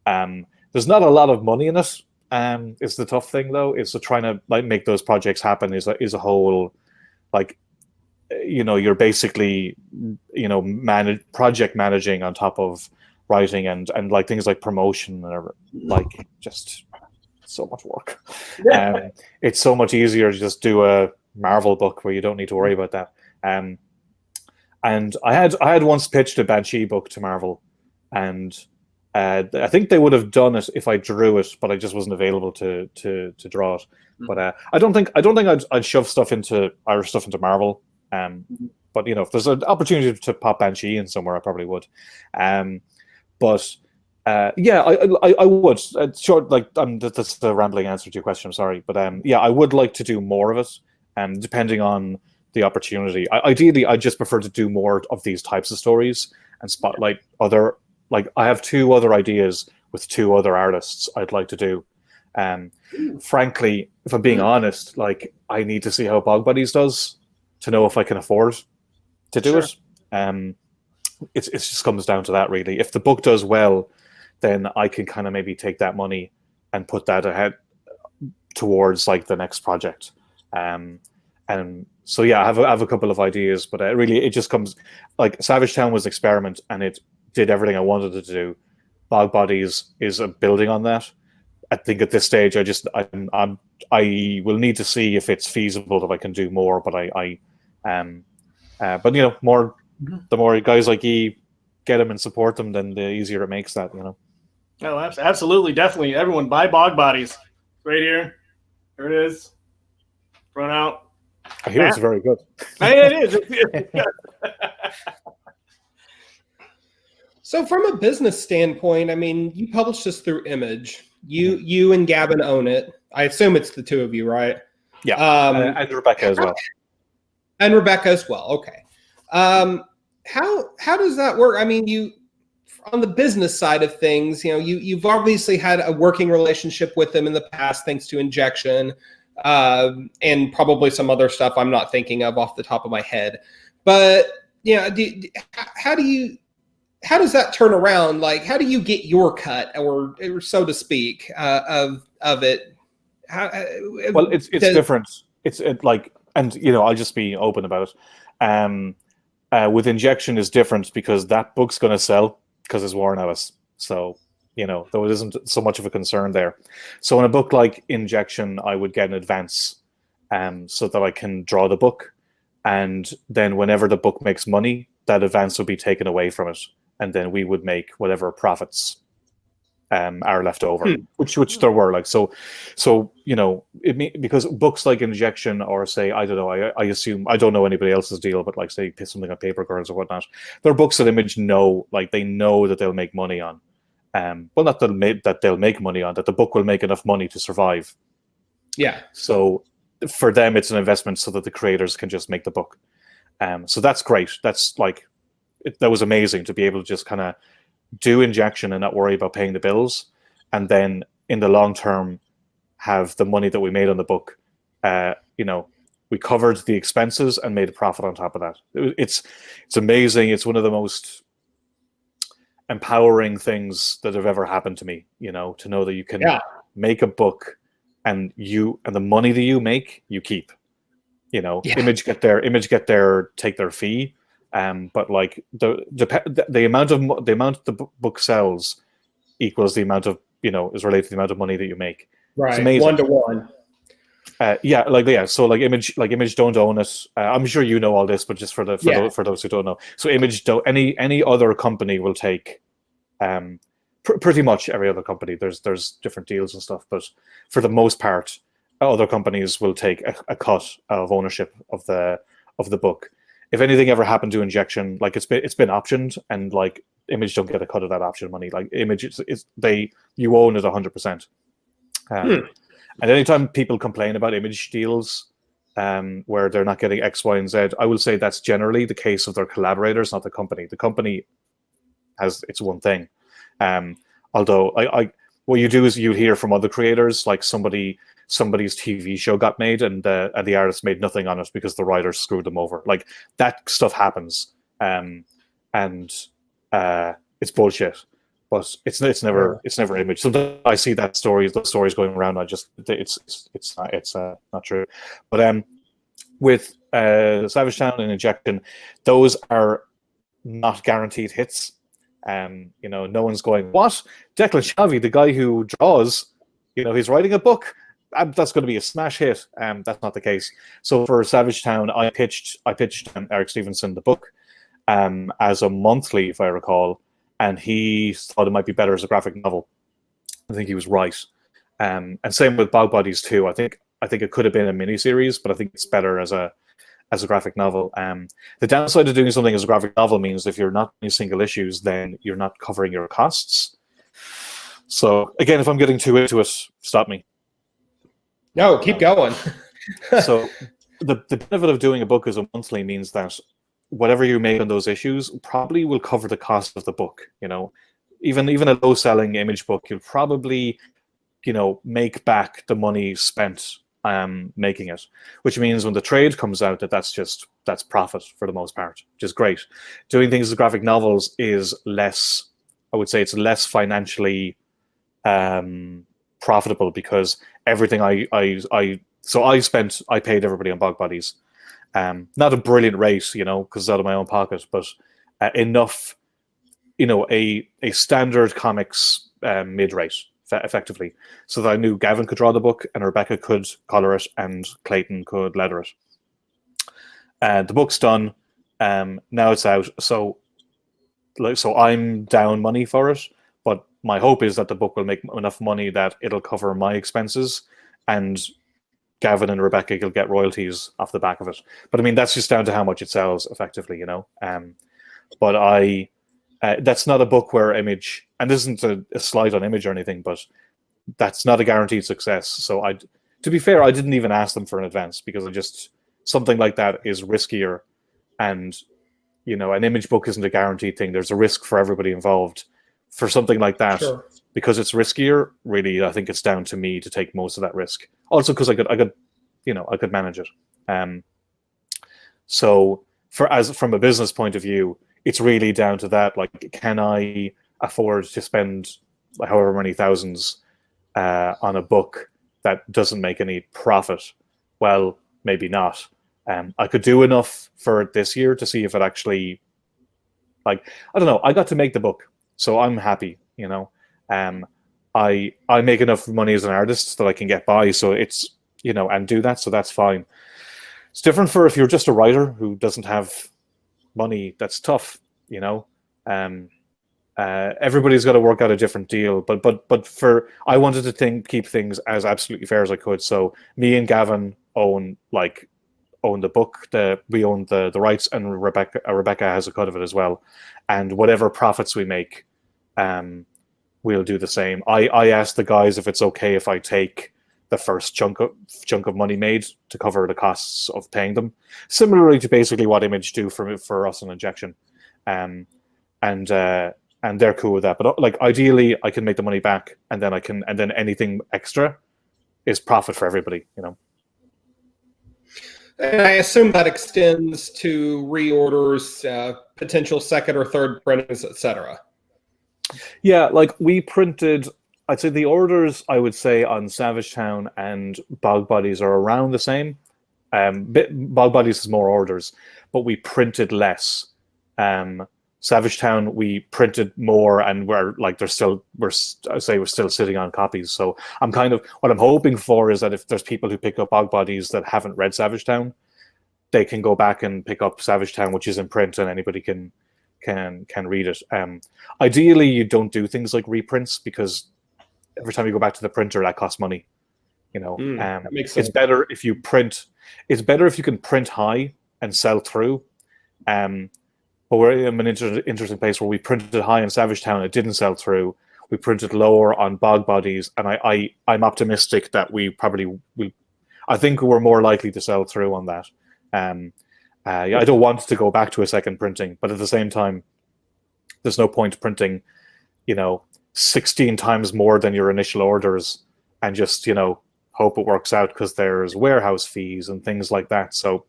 not a lot of money in it. Is the tough thing, though, is to trying to like make those projects happen is a whole, like, you know, you're basically, you know, project managing on top of writing and like things like promotion or like just so much work. It's so much easier to just do a Marvel book where you don't need to worry about that. And I had once pitched a Banshee book to Marvel, and I think they would have done it if I drew it, but I just wasn't available to draw it. But I don't think I'd shove Irish stuff into Marvel. But you know, if there's an opportunity to pop Banshee in somewhere, I probably would. But yeah, I would. Short, like, that's the rambling answer to your question. I'm sorry, but yeah, I would like to do more of it, and depending on the opportunity, ideally, I just prefer to do more of these types of stories and spotlight other. Like, I have 2 other ideas with 2 other artists I'd like to do. Frankly, if I'm being honest, like, I need to see how Bog Bodies does to know if I can afford to do it. It just comes down to that, really. If the book does well, then I can kind of maybe take that money and put that ahead towards like the next project. And so yeah, I have a couple of ideas, but really it just comes, like, Savage Town was an experiment and it did everything I wanted it to do. Bog Bodies is a building on that. I think at this stage, I will need to see if it's feasible, if I can do more. But but you know, the more guys like you get them and support them, then the easier it makes that, you know. Oh, absolutely, definitely. Everyone buy Bog Bodies. Right here. There it is. Run out. I hear it's very good. Hey, it is. It's good. So from a business standpoint, I mean, you publish this through Image. You and Gavin own it. I assume it's the 2 of you, right? Yeah. And Rebecca as well. And Rebecca as well. Okay. How does that work? I mean, you, on the business side of things, you know, you've obviously had a working relationship with them in the past, thanks to Injection, and probably some other stuff I'm not thinking of off the top of my head. But you know, how does that turn around? Like, how do you get your cut, or so to speak, of it? Well, it's different. It's like, and you know, I'll just be open about it. With Injection is different because that book's going to sell because it's Warren Ellis. So, you know, there isn't so much of a concern there. So in a book like Injection, I would get an advance so that I can draw the book. And then whenever the book makes money, that advance would be taken away from it. And then we would make whatever profits are left over, which there were. Like, so you know, because books like Injection, or say, I don't know, I assume, I don't know anybody else's deal, but like, say something like Paper Girls or whatnot, they're books that Image know, like, they know that they'll make money on. Well, not that they'll make money on, that the book will make enough money to survive. Yeah. So for them, it's an investment so that the creators can just make the book. So that's great. That's like, that was amazing to be able to just kind of do Injection and not worry about paying the bills, and then in the long term have the money that we made on the book. We covered the expenses and made a profit on top of that. It's amazing. It's one of the most empowering things that have ever happened to me, to know that you can make a book and the money that you make, you keep. Image get their take their fee, but like the amount the book sells equals the amount of is related to the amount of money that you make. Right, it's amazing. 1-to-1. So Image don't own it. I'm sure you know all this, but just for those who don't know, so Image don't any other company will take pretty much every other company. There's different deals and stuff, but for the most part, other companies will take a cut of ownership of the book. If anything ever happened to Injection, like it's been optioned, and like Image don't get a cut of that option money. Like Image, you own it 100%. And anytime people complain about Image deals, where they're not getting X, Y, and Z, I will say that's generally the case of their collaborators, not the company. The company has its one thing. Although what you do is you hear from other creators, like somebody's TV show got made and the artist made nothing on it because the writers screwed them over. Like that stuff happens, and it's bullshit. But it's never Image. Sometimes I see those stories going around. It's not true. But with Savage Town and Injection, those are not guaranteed hits. No one's going, what? Declan Shalvey, the guy who draws, he's writing a book. That's going to be a smash hit. That's not the case. So for Savage Town, I pitched Eric Stevenson the book as a monthly, if I recall, and he thought it might be better as a graphic novel. I think he was right. And same with Bog Bodies too. I think it could have been a miniseries, but I think it's better as a graphic novel. The downside of doing something as a graphic novel means if you're not doing single issues, then you're not covering your costs. So again, if I'm getting too into it, stop me. No, keep going. So the benefit of doing a book as a monthly means that whatever you make on those issues probably will cover the cost of the book. Even a low-selling Image book, you'll probably, make back the money spent making it, which means when the trade comes out, that's profit for the most part, which is great. Doing things as graphic novels is less, I would say it's less financially profitable, because everything I paid everybody on Bog Bodies. Not a brilliant rate, because it's out of my own pocket, but enough, a standard comics mid-rate, effectively, so that I knew Gavin could draw the book and Rebecca could color it and Clayton could letter it. The book's done. Now it's out. So I'm down money for it, but my hope is that the book will make enough money that it'll cover my expenses, and Gavin and Rebecca will get royalties off the back of it. But I mean, that's just down to how much it sells effectively, But that's not a book where Image, and this isn't a slight on Image or anything, but that's not a guaranteed success. So to be fair, I didn't even ask them for an advance, because something like that is riskier, and an Image book isn't a guaranteed thing. There's a risk for everybody involved. For something like that, sure. Because it's riskier, really, I think it's down to me to take most of that risk. Also, because I could manage it. So from a business point of view, it's really down to that. Like, can I afford to spend however many thousands on a book that doesn't make any profit? Well, maybe not. I could do enough for it this year to see if it actually, I don't know. I got to make the book, so I'm happy. I make enough money as an artist that I can get by. So it's and do that. So that's fine. It's different for if you're just a writer who doesn't have money. That's tough. Everybody's got to work out a different deal. But I wanted to keep things as absolutely fair as I could. So me and Gavin own the book. We own the rights, and Rebecca has a cut of it as well. And whatever profits we make, we'll do the same. I asked the guys if it's okay if I take the first chunk of money made to cover the costs of paying them, similarly to basically what Image do for us in Injection. And and they're cool with that. But like ideally, I can make the money back, and then anything extra is profit for everybody. And I assume that extends to reorders, potential second or third printings, etc. Yeah, like we printed. I'd say the orders I would say on Savage Town and Bog Bodies are around the same. Bog Bodies is more orders, but we printed less. Savage Town we printed more, and we're still sitting on copies. So what I'm hoping for is that if there's people who pick up Bog Bodies that haven't read Savage Town, they can go back and pick up Savage Town, which is in print, and anybody can read it. Ideally, you don't do things like reprints, because every time you go back to the printer, that costs money. That makes sense. It's better if you print. It's better if you can print high and sell through. But we're in an interesting place where we printed high in Savage Town, it didn't sell through. We printed lower on Bog Bodies, and I'm optimistic that we probably will. I think we're more likely to sell through on that. I don't want to go back to a second printing, but at the same time, there's no point printing, 16 times more than your initial orders and just, hope it works out, because there's warehouse fees and things like that. So,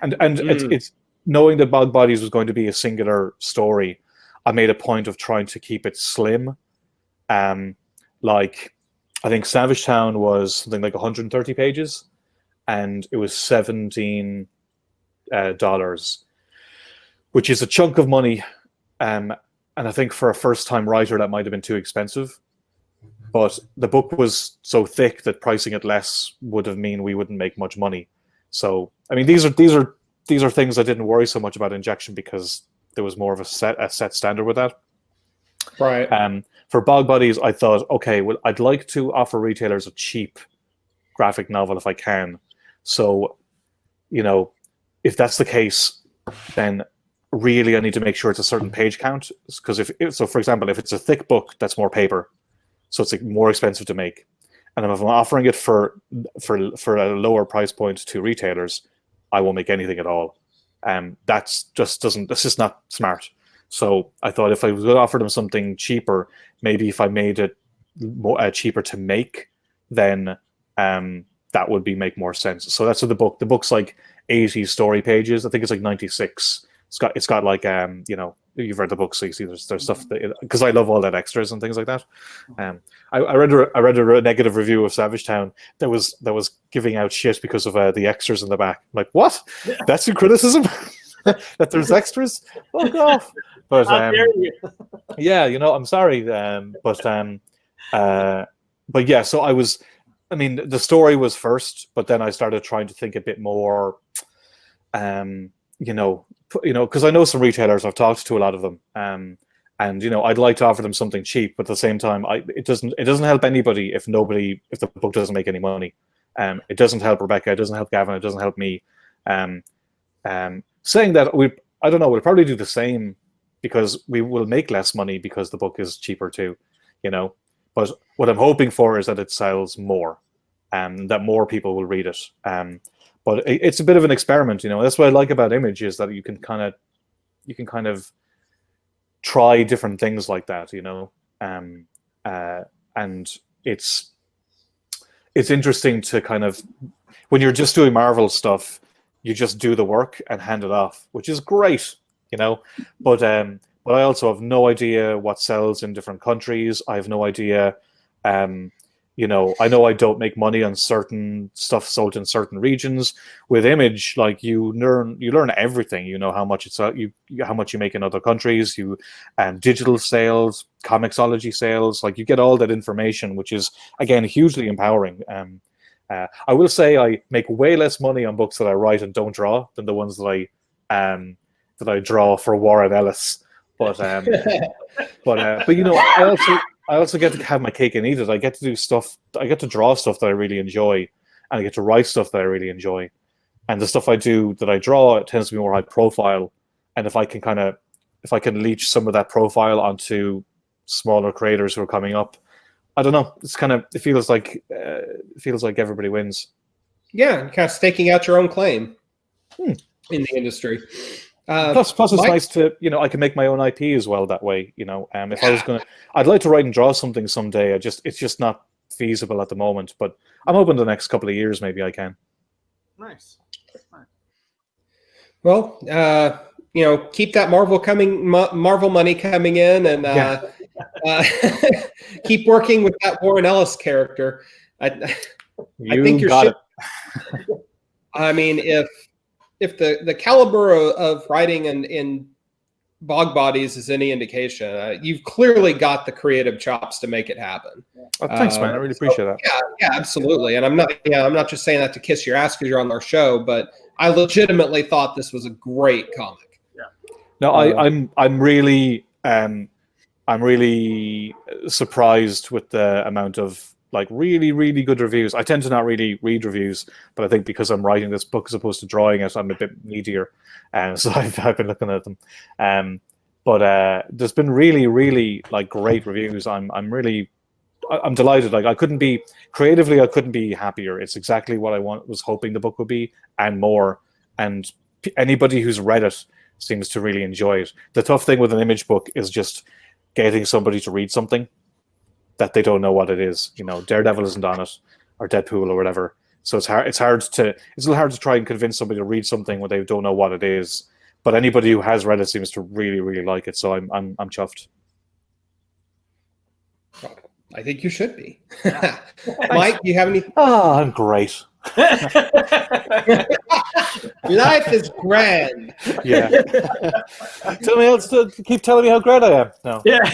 and it's knowing that Bog Bodies was going to be a singular story, I made a point of trying to keep it slim. Like, I think Savage Town was something like 130 pages, and it was $17, which is a chunk of money. And I think for a first-time writer, that might have been too expensive. But the book was so thick that pricing it less would have mean we wouldn't make much money. So, I mean, these are things I didn't worry so much about injection, because there was more of a set standard with that. Right. For Bog Bodies, I thought, okay, well, I'd like to offer retailers a cheap graphic novel if I can. So, if that's the case, then really I need to make sure it's a certain page count. Because for example, if it's a thick book, that's more paper, so it's more expensive to make. And if I'm offering it for a lower price point to retailers, I won't make anything at all. That's just not smart. So I thought if I was going to offer them something cheaper, maybe if I made it more cheaper to make, then that would make more sense. So that's what the book's like 80 story pages. I think it's like 96. It's got like you've read the book, so you see there's stuff because I love all that extras and things like that. I read a negative review of Savage Town that was giving out shit because of the extras in the back. I'm like, what? That's your criticism? That there's extras? Fuck off. But How dare you? yeah, I'm sorry. But yeah, so the story was first, but then I started trying to think a bit more, because I know some retailers, I've talked to a lot of them, and I'd like to offer them something cheap, but at the same time, it doesn't help anybody if the book doesn't make any money. It doesn't help Rebecca, it doesn't help Gavin, it doesn't help me. Saying that, I don't know, we'll probably do the same, because we will make less money because the book is cheaper too, But what I'm hoping for is that it sells more, and that more people will read it. But it's a bit of an experiment, That's what I like about Image, is that you can kind of try different things like that, and it's interesting to kind of, when you're just doing Marvel stuff, you just do the work and hand it off, which is great, But I also have no idea what sells in different countries. I have no idea. I know I don't make money on certain stuff sold in certain regions. With Image, like you learn everything. How much how much you make in other countries. Digital sales, Comixology sales, like you get all that information, which is again hugely empowering. I will say I make way less money on books that I write and don't draw than the ones that I draw for Warren Ellis. But I also get to have my cake and eat it. I get to do stuff. I get to draw stuff that I really enjoy, and I get to write stuff that I really enjoy. And the stuff I do that I draw, it tends to be more high profile. And if I can leech some of that profile onto smaller creators who are coming up, I don't know. It feels like everybody wins. Yeah, kind of staking out your own claim in the industry. Plus, it's nice to, I can make my own IP as well that way. If I was I'd like to write and draw something someday. It's just not feasible at the moment. But I'm hoping the next couple of years maybe I can. Nice. Well, keep that Marvel money coming in, and keep working with that Warren Ellis character. I think you're got it. I mean, if the caliber of writing in Bog Bodies is any indication, you've clearly got the creative chops to make it happen. Thanks, man. I really appreciate that. Yeah, absolutely. And I'm not just saying that to kiss your ass because you're on our show, but I legitimately thought this was a great comic. Yeah. No, I'm really surprised with the amount of really, really good reviews. I tend to not really read reviews, but I think because I'm writing this book as opposed to drawing it, I'm a bit needier, so I've been looking at them. But there's been really, really great reviews. I'm delighted. I couldn't be happier. It's exactly what I was hoping the book would be, and more. And anybody who's read it seems to really enjoy it. The tough thing with an Image book is just getting somebody to read something that they don't know what it is. Daredevil isn't on it, or Deadpool or whatever. So it's a little hard to try and convince somebody to read something when they don't know what it is. But anybody who has read it seems to really, really like it. So I'm chuffed. I think you should be. Mike, do you have any? Oh, I'm great. Life is grand. Yeah. Keep telling me how great I am. No. Yeah.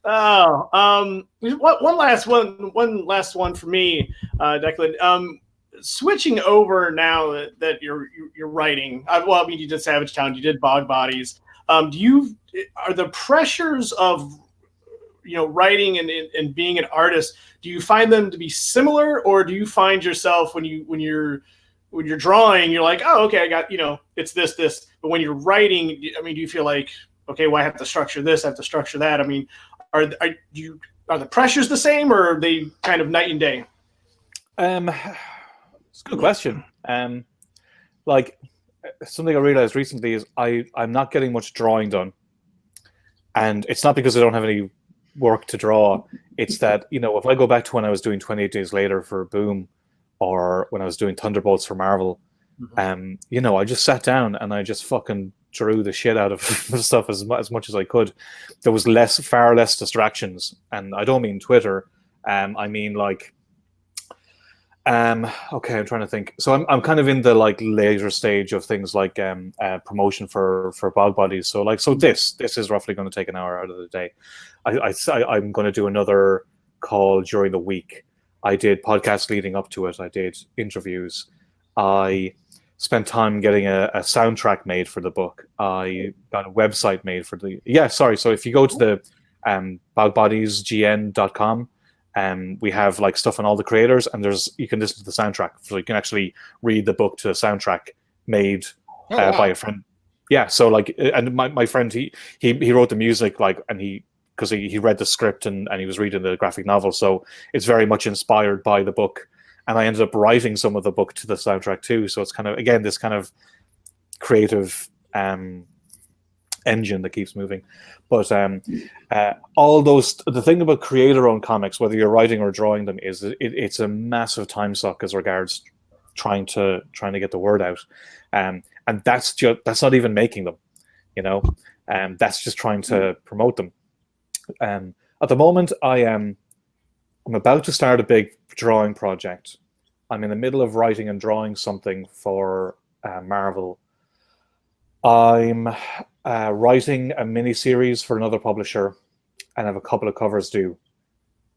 One last one for me, Declan. Switching over now that you're writing. You did Savage Town, you did Bog Bodies. Are the pressures of writing and being an artist, do you find them to be similar, or do you find yourself when you're drawing, you're like, oh, okay, I got, it's this, but when you're writing, do you feel like, okay, well, I have to structure this, I have to structure that? Are the pressures the same, or are they kind of night and day? It's a good question. Something I realized recently is I'm not getting much drawing done, and it's not because I don't have any work to draw. It's that if I go back to when I was doing 28 Days Later for Boom, or when I was doing Thunderbolts for Marvel, I just sat down and I just fucking drew the shit out of stuff as much as I could. There was far less distractions, and I don't mean Twitter. I mean okay, I'm trying to think. So I'm kind of in the later stage of things like promotion for Bog Bodies. So this is roughly going to take an hour out of the day. I'm going to do another call during the week. I did podcasts leading up to it. I did interviews. I spent time getting a soundtrack made for the book. I got a website made for the... Yeah, sorry. So if you go to the bogbodiesgn.com, we have stuff on all the creators, and you can listen to the soundtrack. So you can actually read the book to a soundtrack made by a friend. Yeah, so and my friend, he wrote the music, and because he read the script and he was reading the graphic novel, so it's very much inspired by the book. And I ended up writing some of the book to the soundtrack too. So it's kind of, again, this kind of creative engine that keeps moving. But all those, the thing about creator-owned comics, whether you're writing or drawing them, is it's a massive time suck as regards trying to get the word out. And that's not even making them, that's just trying to promote them. At the moment, I'm about to start a big drawing project. I'm in the middle of writing and drawing something for Marvel. I'm writing a mini-series for another publisher, and I have a couple of covers due.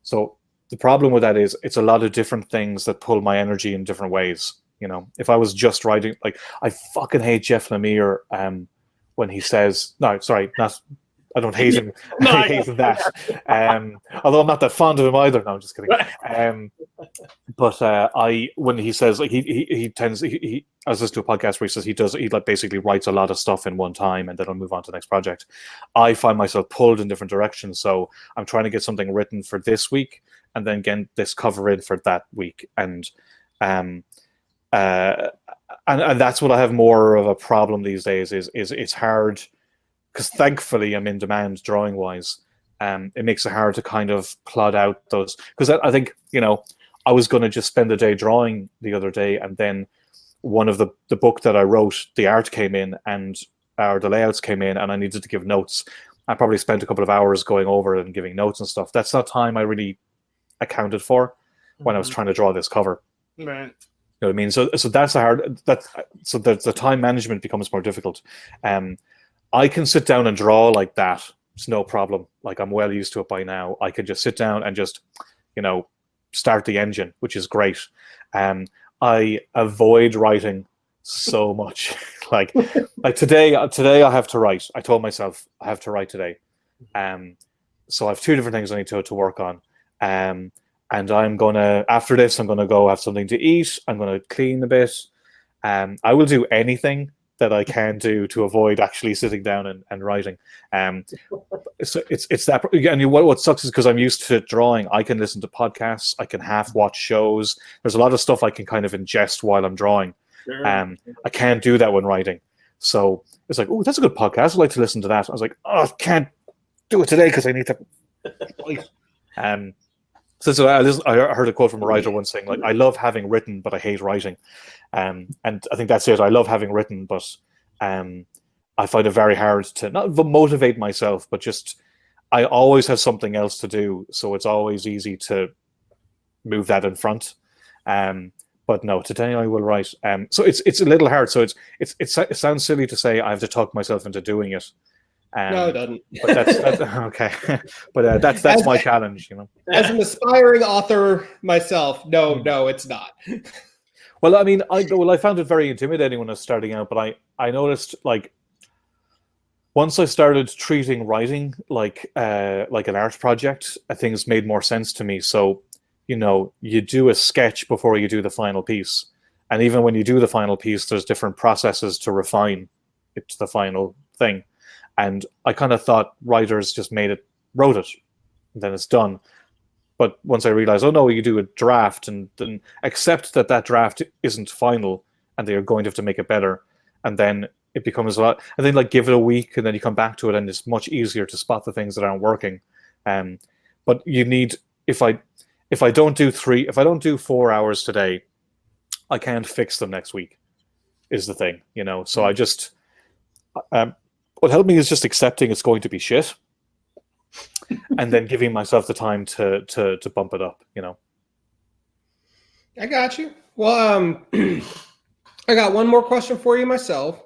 So the problem with that is it's a lot of different things that pull my energy in different ways. If I was just writing, I fucking hate Jeff Lemire when he says, no, sorry, not... I don't hate him. No, I hate that. Although I'm not that fond of him either. No, I'm just kidding. But when he says he tends I was listening to a podcast where he says he basically writes a lot of stuff in one time and then I'll move on to the next project. I find myself pulled in different directions, so I'm trying to get something written for this week and then get this cover in for that week, and and that's what I have more of a problem these days. Is it's hard because thankfully I'm in demand drawing wise. It makes it hard to kind of plot out those, because I think, you know, I was going to just spend the day drawing the other day, and then one of the book that I wrote, the art came in or the layouts came in, and I needed to give notes. I probably spent a couple of hours going over it and giving notes and stuff. That's not time I really accounted for when I was trying to draw this cover. Right. You know what I mean? So that's the time management becomes more difficult. I can sit down and draw like that. It's no problem. Like, I'm well used to it by now. I can just sit down and just, you know, start the engine, which is great. I avoid writing so much. like today I have to write. I told myself I have to write today. So I have two different things I need to work on. And I'm gonna, after this, I'm gonna go have something to eat. I'm gonna clean a bit. I will do anything that I can do to avoid actually sitting down and writing. So it's that. And what sucks is because I'm used to drawing, I can listen to podcasts, I can half watch shows. There's a lot of stuff I can kind of ingest while I'm drawing. Sure. I can't do that when writing. So it's like, oh, that's a good podcast, I'd like to listen to that. I was like, oh, I can't do it today because I need to write. So I heard a quote from a writer once saying, like, I love having written, but I hate writing. And I think that's it. I love having written, but I find it very hard to not motivate myself, but just I always have something else to do, so it's always easy to move that in front. But no, today I will write. So it's a little hard. So it sounds silly to say I have to talk myself into doing it. No, it doesn't. But that's okay. But that's my challenge, you know. As an aspiring author myself, no, it's not. Well, I mean, I found it very intimidating when I was starting out, but I noticed, like, once I started treating writing like an art project, things made more sense to me. So, you know, you do a sketch before you do the final piece, and even when you do the final piece, there's different processes to refine it to the final thing. And I kind of thought writers just wrote it, and then it's done. But once I realized, oh no, you do a draft and then accept that draft isn't final and they're going to have to make it better. And then it becomes a lot, and then like give it a week and then you come back to it and it's much easier to spot the things that aren't working. But you need, if I don't do 4 hours today, I can't fix them next week, is the thing, you know? So I just, what helped me is just accepting it's going to be shit. And then giving myself the time to bump it up, you know. I got you. Well, I got one more question for you myself,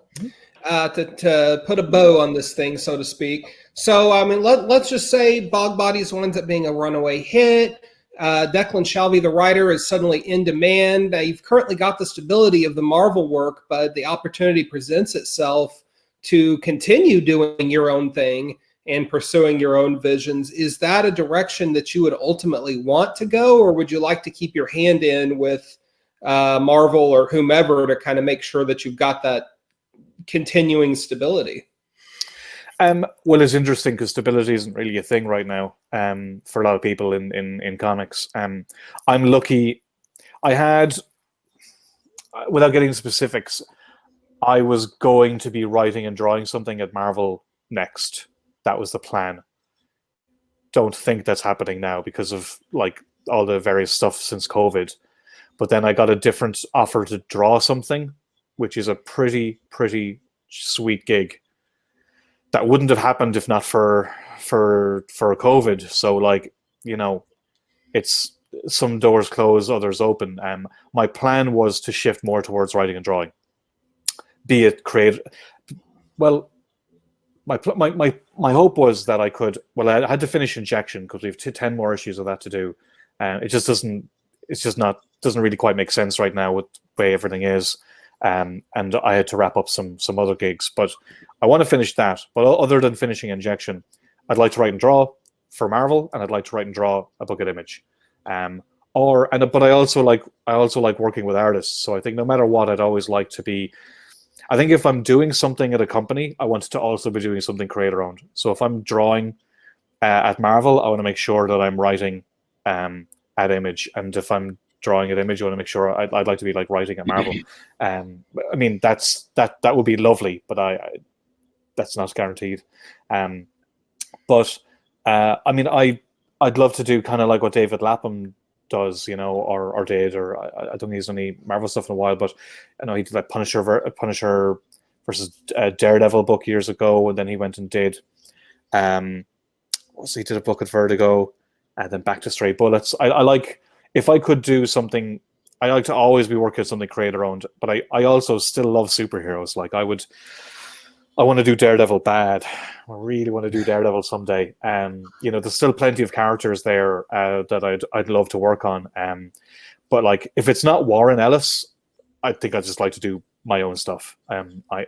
to put a bow on this thing, so to speak. So, I mean, let's just say Bog Bodies winds up being a runaway hit. Declan Shalvey, the writer, is suddenly in demand. Now, you've currently got the stability of the Marvel work, but the opportunity presents itself to continue doing your own thing and pursuing your own visions. Is that a direction that you would ultimately want to go, or would you like to keep your hand in with Marvel or whomever to kind of make sure that you've got that continuing stability? Well, it's interesting because stability isn't really a thing right now for a lot of people in comics. I'm lucky. I had, without getting into specifics, I was going to be writing and drawing something at Marvel next. That was the plan. Don't think that's happening now because of like all the various stuff since COVID. But then I got a different offer to draw something, which is a pretty sweet gig. That wouldn't have happened if not for COVID. So, like, you know, it's some doors close, others open. My plan was to shift more towards writing and drawing. Be it creative. Well, my hope was that I could. Well, I had to finish Injection because we have 10 more issues of that to do. It just doesn't. It's just not. Doesn't really quite make sense right now with the way everything is. And I had to wrap up some other gigs, but I want to finish that. But other than finishing Injection, I'd like to write and draw for Marvel, and I'd like to write and draw a book at Image. But I also like working with artists. So I think no matter what, I'd always like to be. I think if I'm doing something at a company, I want to also be doing something creator-owned. So if I'm drawing at Marvel, I want to make sure that I'm writing at Image. And if I'm drawing at Image. I want to make sure I'd like to be like writing at Marvel. I mean, that would be lovely, but that's not guaranteed. But I mean, I'd love to do kind of like what David Lapham does, you know, or did, or I don't think he's done any Marvel stuff in a while, but I know he did like Punisher versus Daredevil book years ago, and then he went and did he did a book at Vertigo, and then back to Stray Bullets. I like, if I could do something, I like to always be working on something creator owned, but I also still love superheroes. Like I want to do Daredevil bad. I really want to do Daredevil someday. You know, there's still plenty of characters there that I'd love to work on. But like, if it's not Warren Ellis, I think I'd just like to do my own stuff.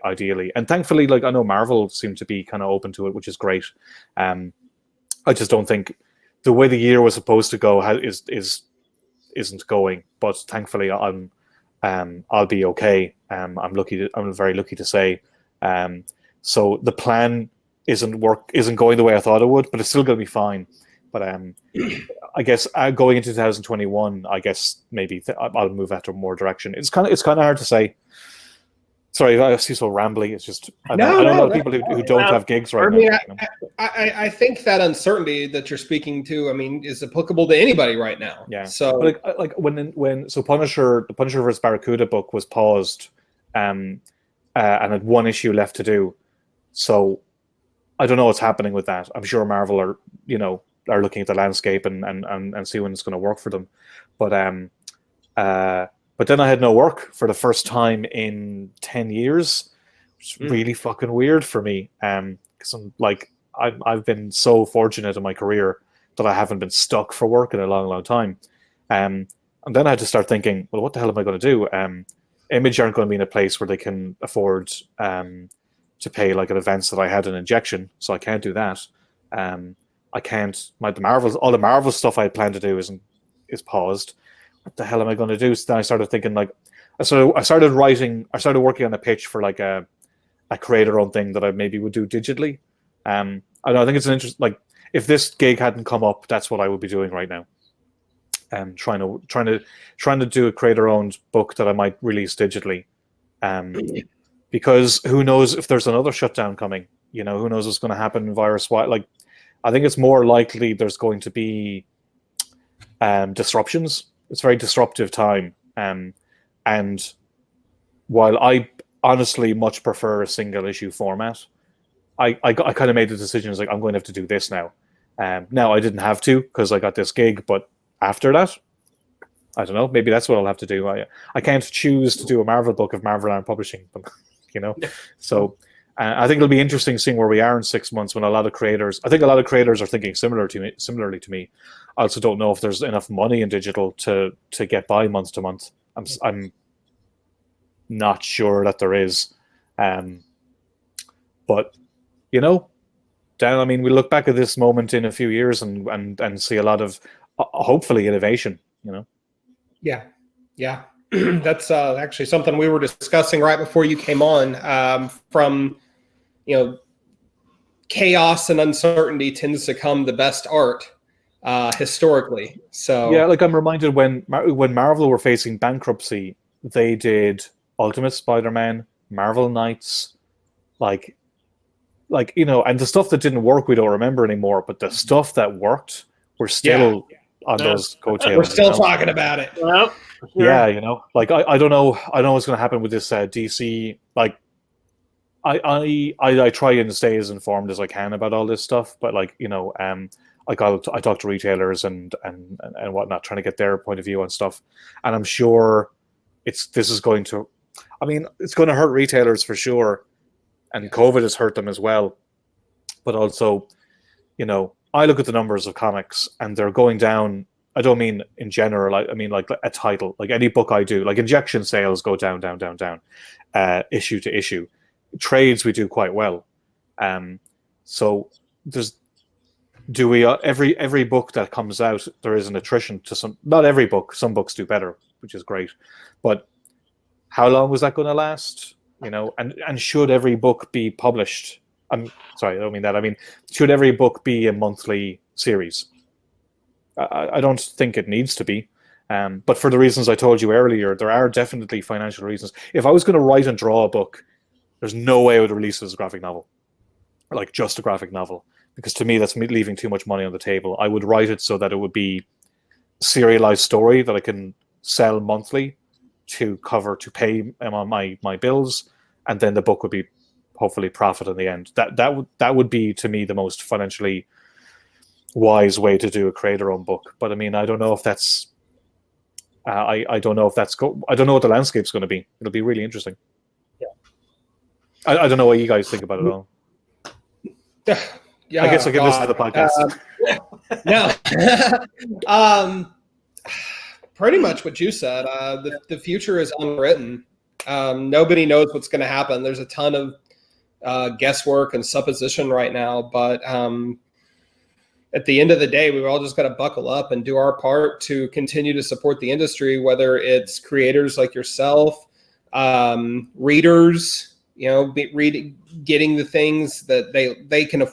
Ideally, and thankfully, like I know Marvel seem to be kind of open to it, which is great. I just don't think the way the year was supposed to go isn't going. But thankfully, I'll be okay. I'm very lucky to say. So the plan isn't going the way I thought it would, but it's still going to be fine. But I guess going into 2021, I guess maybe I'll move after more direction. It's kind of hard to say. Sorry, I see so rambly. It's just I know a lot of people who don't have gigs right now. I think that uncertainty that you're speaking to, I mean, is applicable to anybody right now. Yeah. So like when the Punisher vs Barracuda book was paused, and had one issue left to do. So I don't know what's happening with that. I'm sure Marvel are looking at the landscape and see when it's going to work for them. But then I had no work for the first time in 10 years, which is really fucking weird for me. Because I've been so fortunate in my career that I haven't been stuck for work in a long, long time. And then I had to start thinking, well, what the hell am I going to do? Image aren't going to be in a place where they can afford to pay like an advance that I had an injection, so I can't do that. I can't. All the Marvel stuff I had planned to do is paused. What the hell am I going to do? So then I started thinking, like, I started working on a pitch for like a creator-owned thing that I maybe would do digitally. I think it's an interest. Like, if this gig hadn't come up, that's what I would be doing right now. Trying to do a creator-owned book that I might release digitally, because who knows if there's another shutdown coming? You know, who knows what's going to happen virus-wise? Like, I think it's more likely there's going to be disruptions. It's a very disruptive time, and while I honestly much prefer a single issue format, I kind of made the decision, like, I'm going to have to do this now. Now I didn't have to because I got this gig, but after that, I don't know. Maybe that's what I'll have to do. I can't choose to do a Marvel book if Marvel aren't publishing them, you know. So I think it'll be interesting seeing where we are in 6 months when a lot of creators. I think a lot of creators are thinking similarly to me. I also don't know if there's enough money in digital to get by month to month. I'm not sure that there is, but you know, Dan. I mean, we look back at this moment in a few years and see a lot of hopefully innovation. You know. Yeah. That's actually something we were discussing right before you came on. From chaos and uncertainty tends to come the best art. Historically, so yeah, like I'm reminded when Marvel were facing bankruptcy, they did Ultimate Spider-Man, Marvel Knights, like and the stuff that didn't work we don't remember anymore, but the stuff that worked, we're still on those coattails. We're still talking about it. Well, yeah, like I don't know what's going to happen with this DC. Like I try and stay as informed as I can about all this stuff, but I talk to retailers and whatnot, trying to get their point of view on stuff, and I'm sure it's going to hurt retailers for sure, and COVID has hurt them as well. But also, I look at the numbers of comics and they're going down. I don't mean in general. I mean like a title, like any book I do, like injection sales go down, issue to issue. Trades we do quite well. So there's. Do we every book that comes out, there is an attrition to some. Not every book. Some books do better, which is great. But how long was that going to last? And should every book be published? I'm sorry, I don't mean that. I mean, should every book be a monthly series? I don't think it needs to be. But for the reasons I told you earlier, there are definitely financial reasons. If I was going to write and draw a book, there's no way I would release it as a graphic novel, like just a graphic novel, because to me that's me leaving too much money on the table. I would write it so that it would be a serialized story that I can sell monthly to pay my bills, and then the book would be hopefully profit in the end. That would be, to me, the most financially wise way to do a creator-owned book. But I mean, I don't know if that's I don't know if that's I don't know what the landscape's going to be. It'll be really interesting. Yeah. I don't know what you guys think about it all. Yeah, I guess I'll give this to the podcast. No. Pretty much what you said. The future is unwritten. Nobody knows what's going to happen. There's a ton of guesswork and supposition right now, but at the end of the day, we've all just got to buckle up and do our part to continue to support the industry, whether it's creators like yourself, readers, getting the things that they can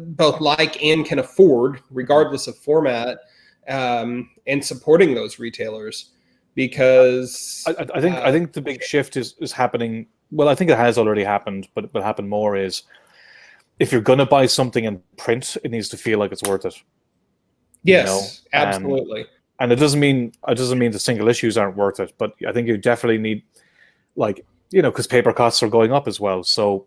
both like and can afford, regardless of format, and supporting those retailers. Because I think the big shift is happening. Well, I think it has already happened, but it will happen more is, if you're going to buy something in print, it needs to feel like it's worth it. Yes, absolutely. And it doesn't mean the single issues aren't worth it, but I think you definitely need, because paper costs are going up as well. So,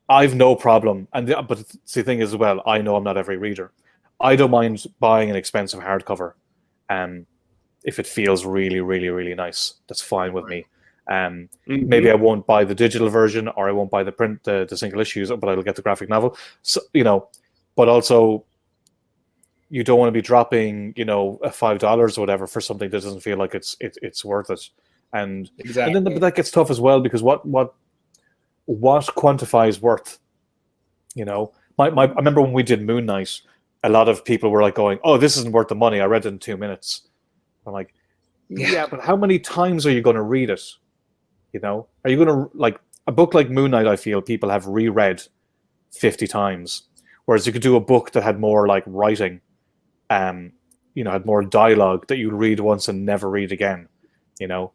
I've no problem. But the thing is, as well, I know I'm not every reader. I don't mind buying an expensive hardcover, if it feels really, really, really nice. That's fine with me. Maybe I won't buy the digital version, or I won't buy the single issues, but I'll get the graphic novel. So, but also, you don't want to be dropping, $5 or whatever for something that doesn't feel like it's worth it. And exactly. And then that gets tough as well, because what quantifies worth? I remember when we did Moon Knight, a lot of people were like going, "Oh, this isn't worth the money. I read it in 2 minutes." I'm like, yeah, but how many times are you going to read it? Are you going to, like, a book like Moon Knight, I feel people have reread 50 times. Whereas you could do a book that had more like writing, had more dialogue that you read once and never read again.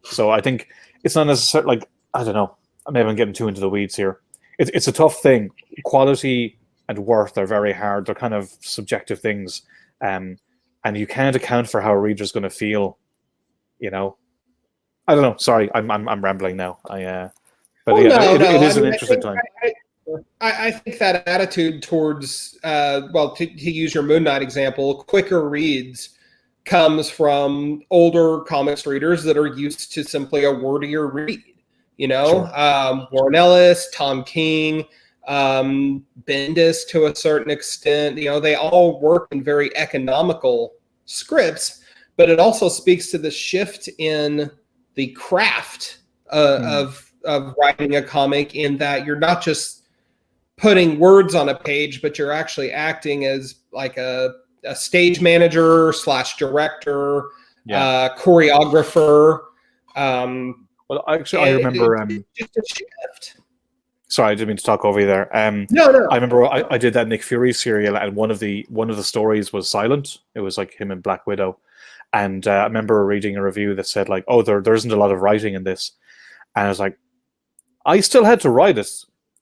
So I think it's not necessarily, like, I don't know, maybe I'm getting too into the weeds here. It's a tough thing. Quality and worth are very hard. They're kind of subjective things. And you can't account for how a reader's going to feel, I don't know. Sorry, I'm rambling now. It is an interesting time. I think that attitude towards, to use your Moon Knight example, quicker reads comes from older comics readers that are used to simply a wordier read. Sure. Warren Ellis, Tom King, Bendis to a certain extent. They all work in very economical scripts, but it also speaks to the shift in the craft of writing a comic, in that you're not just putting words on a page, but you're actually acting as like a stage manager / director, choreographer. Well, actually, I remember. Just a shift. Sorry, I didn't mean to talk over you there. No. I remember I did that Nick Fury serial, and one of the stories was silent. It was like him and Black Widow. And I remember reading a review that said, like, "Oh, there isn't a lot of writing in this," and I was like, I still had to write it,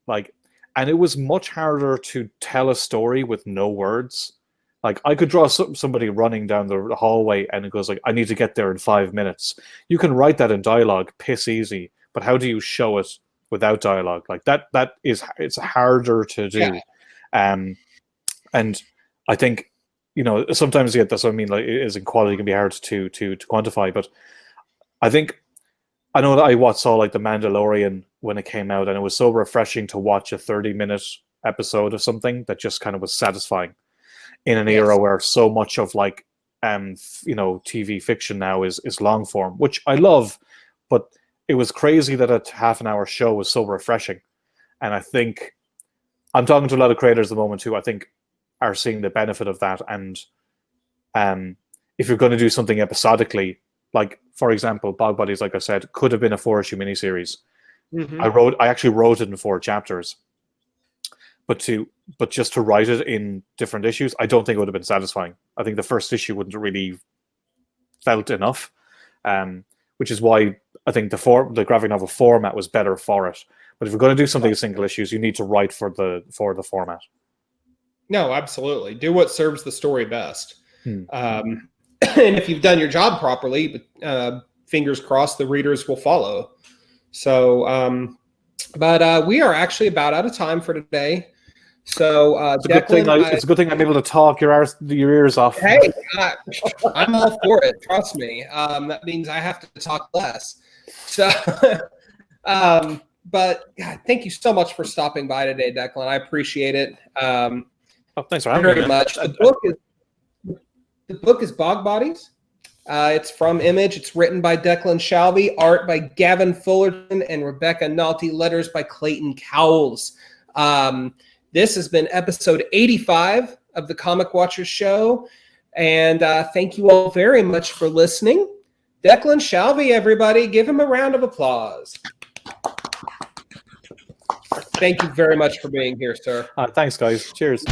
like, and it was much harder to tell a story with no words. Like, I could draw somebody running down the hallway, and it goes like, "I need to get there in 5 minutes." You can write that in dialogue, piss easy, but how do you show it without dialogue? Like it's harder to do. Yeah. And I think, sometimes that's what I mean, like, is in quality can be hard to quantify, but I know that I saw like The Mandalorian when it came out, and it was so refreshing to watch a 30-minute episode of something that just kind of was satisfying in an era where so much of, like, TV fiction now is long form, which I love, but it was crazy that a half-an-hour show was so refreshing. And I think I'm talking to a lot of creators at the moment who I think are seeing the benefit of that. And if you're going to do something episodically, like, for example, Bog Bodies, like I said, could have been a 4-issue miniseries. Mm-hmm. I actually wrote it in 4 chapters, but just to write it in different issues, I don't think it would have been satisfying. I think the first issue wouldn't really felt enough, which is why I think the graphic novel format was better for it. But if you're going to do something as single issues, you need to write for the format. No, absolutely. Do what serves the story best. And if you've done your job properly, fingers crossed, the readers will follow. So, but we are actually about out of time for today. So, it's a good thing I'm able to talk your ears off. Hey, I'm all for it. Trust me. That means I have to talk less. So, but God, thank you so much for stopping by today, Declan. I appreciate it. Thanks for having me. Very much. The book is Bog Bodies. It's from Image. It's written by Declan Shalvey, art by Gavin Fullerton and Rebecca Nalty, letters by Clayton Cowles. This has been episode 85 of the Comic Watchers Show. And thank you all very much for listening. Declan Shalvey, everybody, give him a round of applause. Thank you very much for being here, sir. Thanks, guys. Cheers.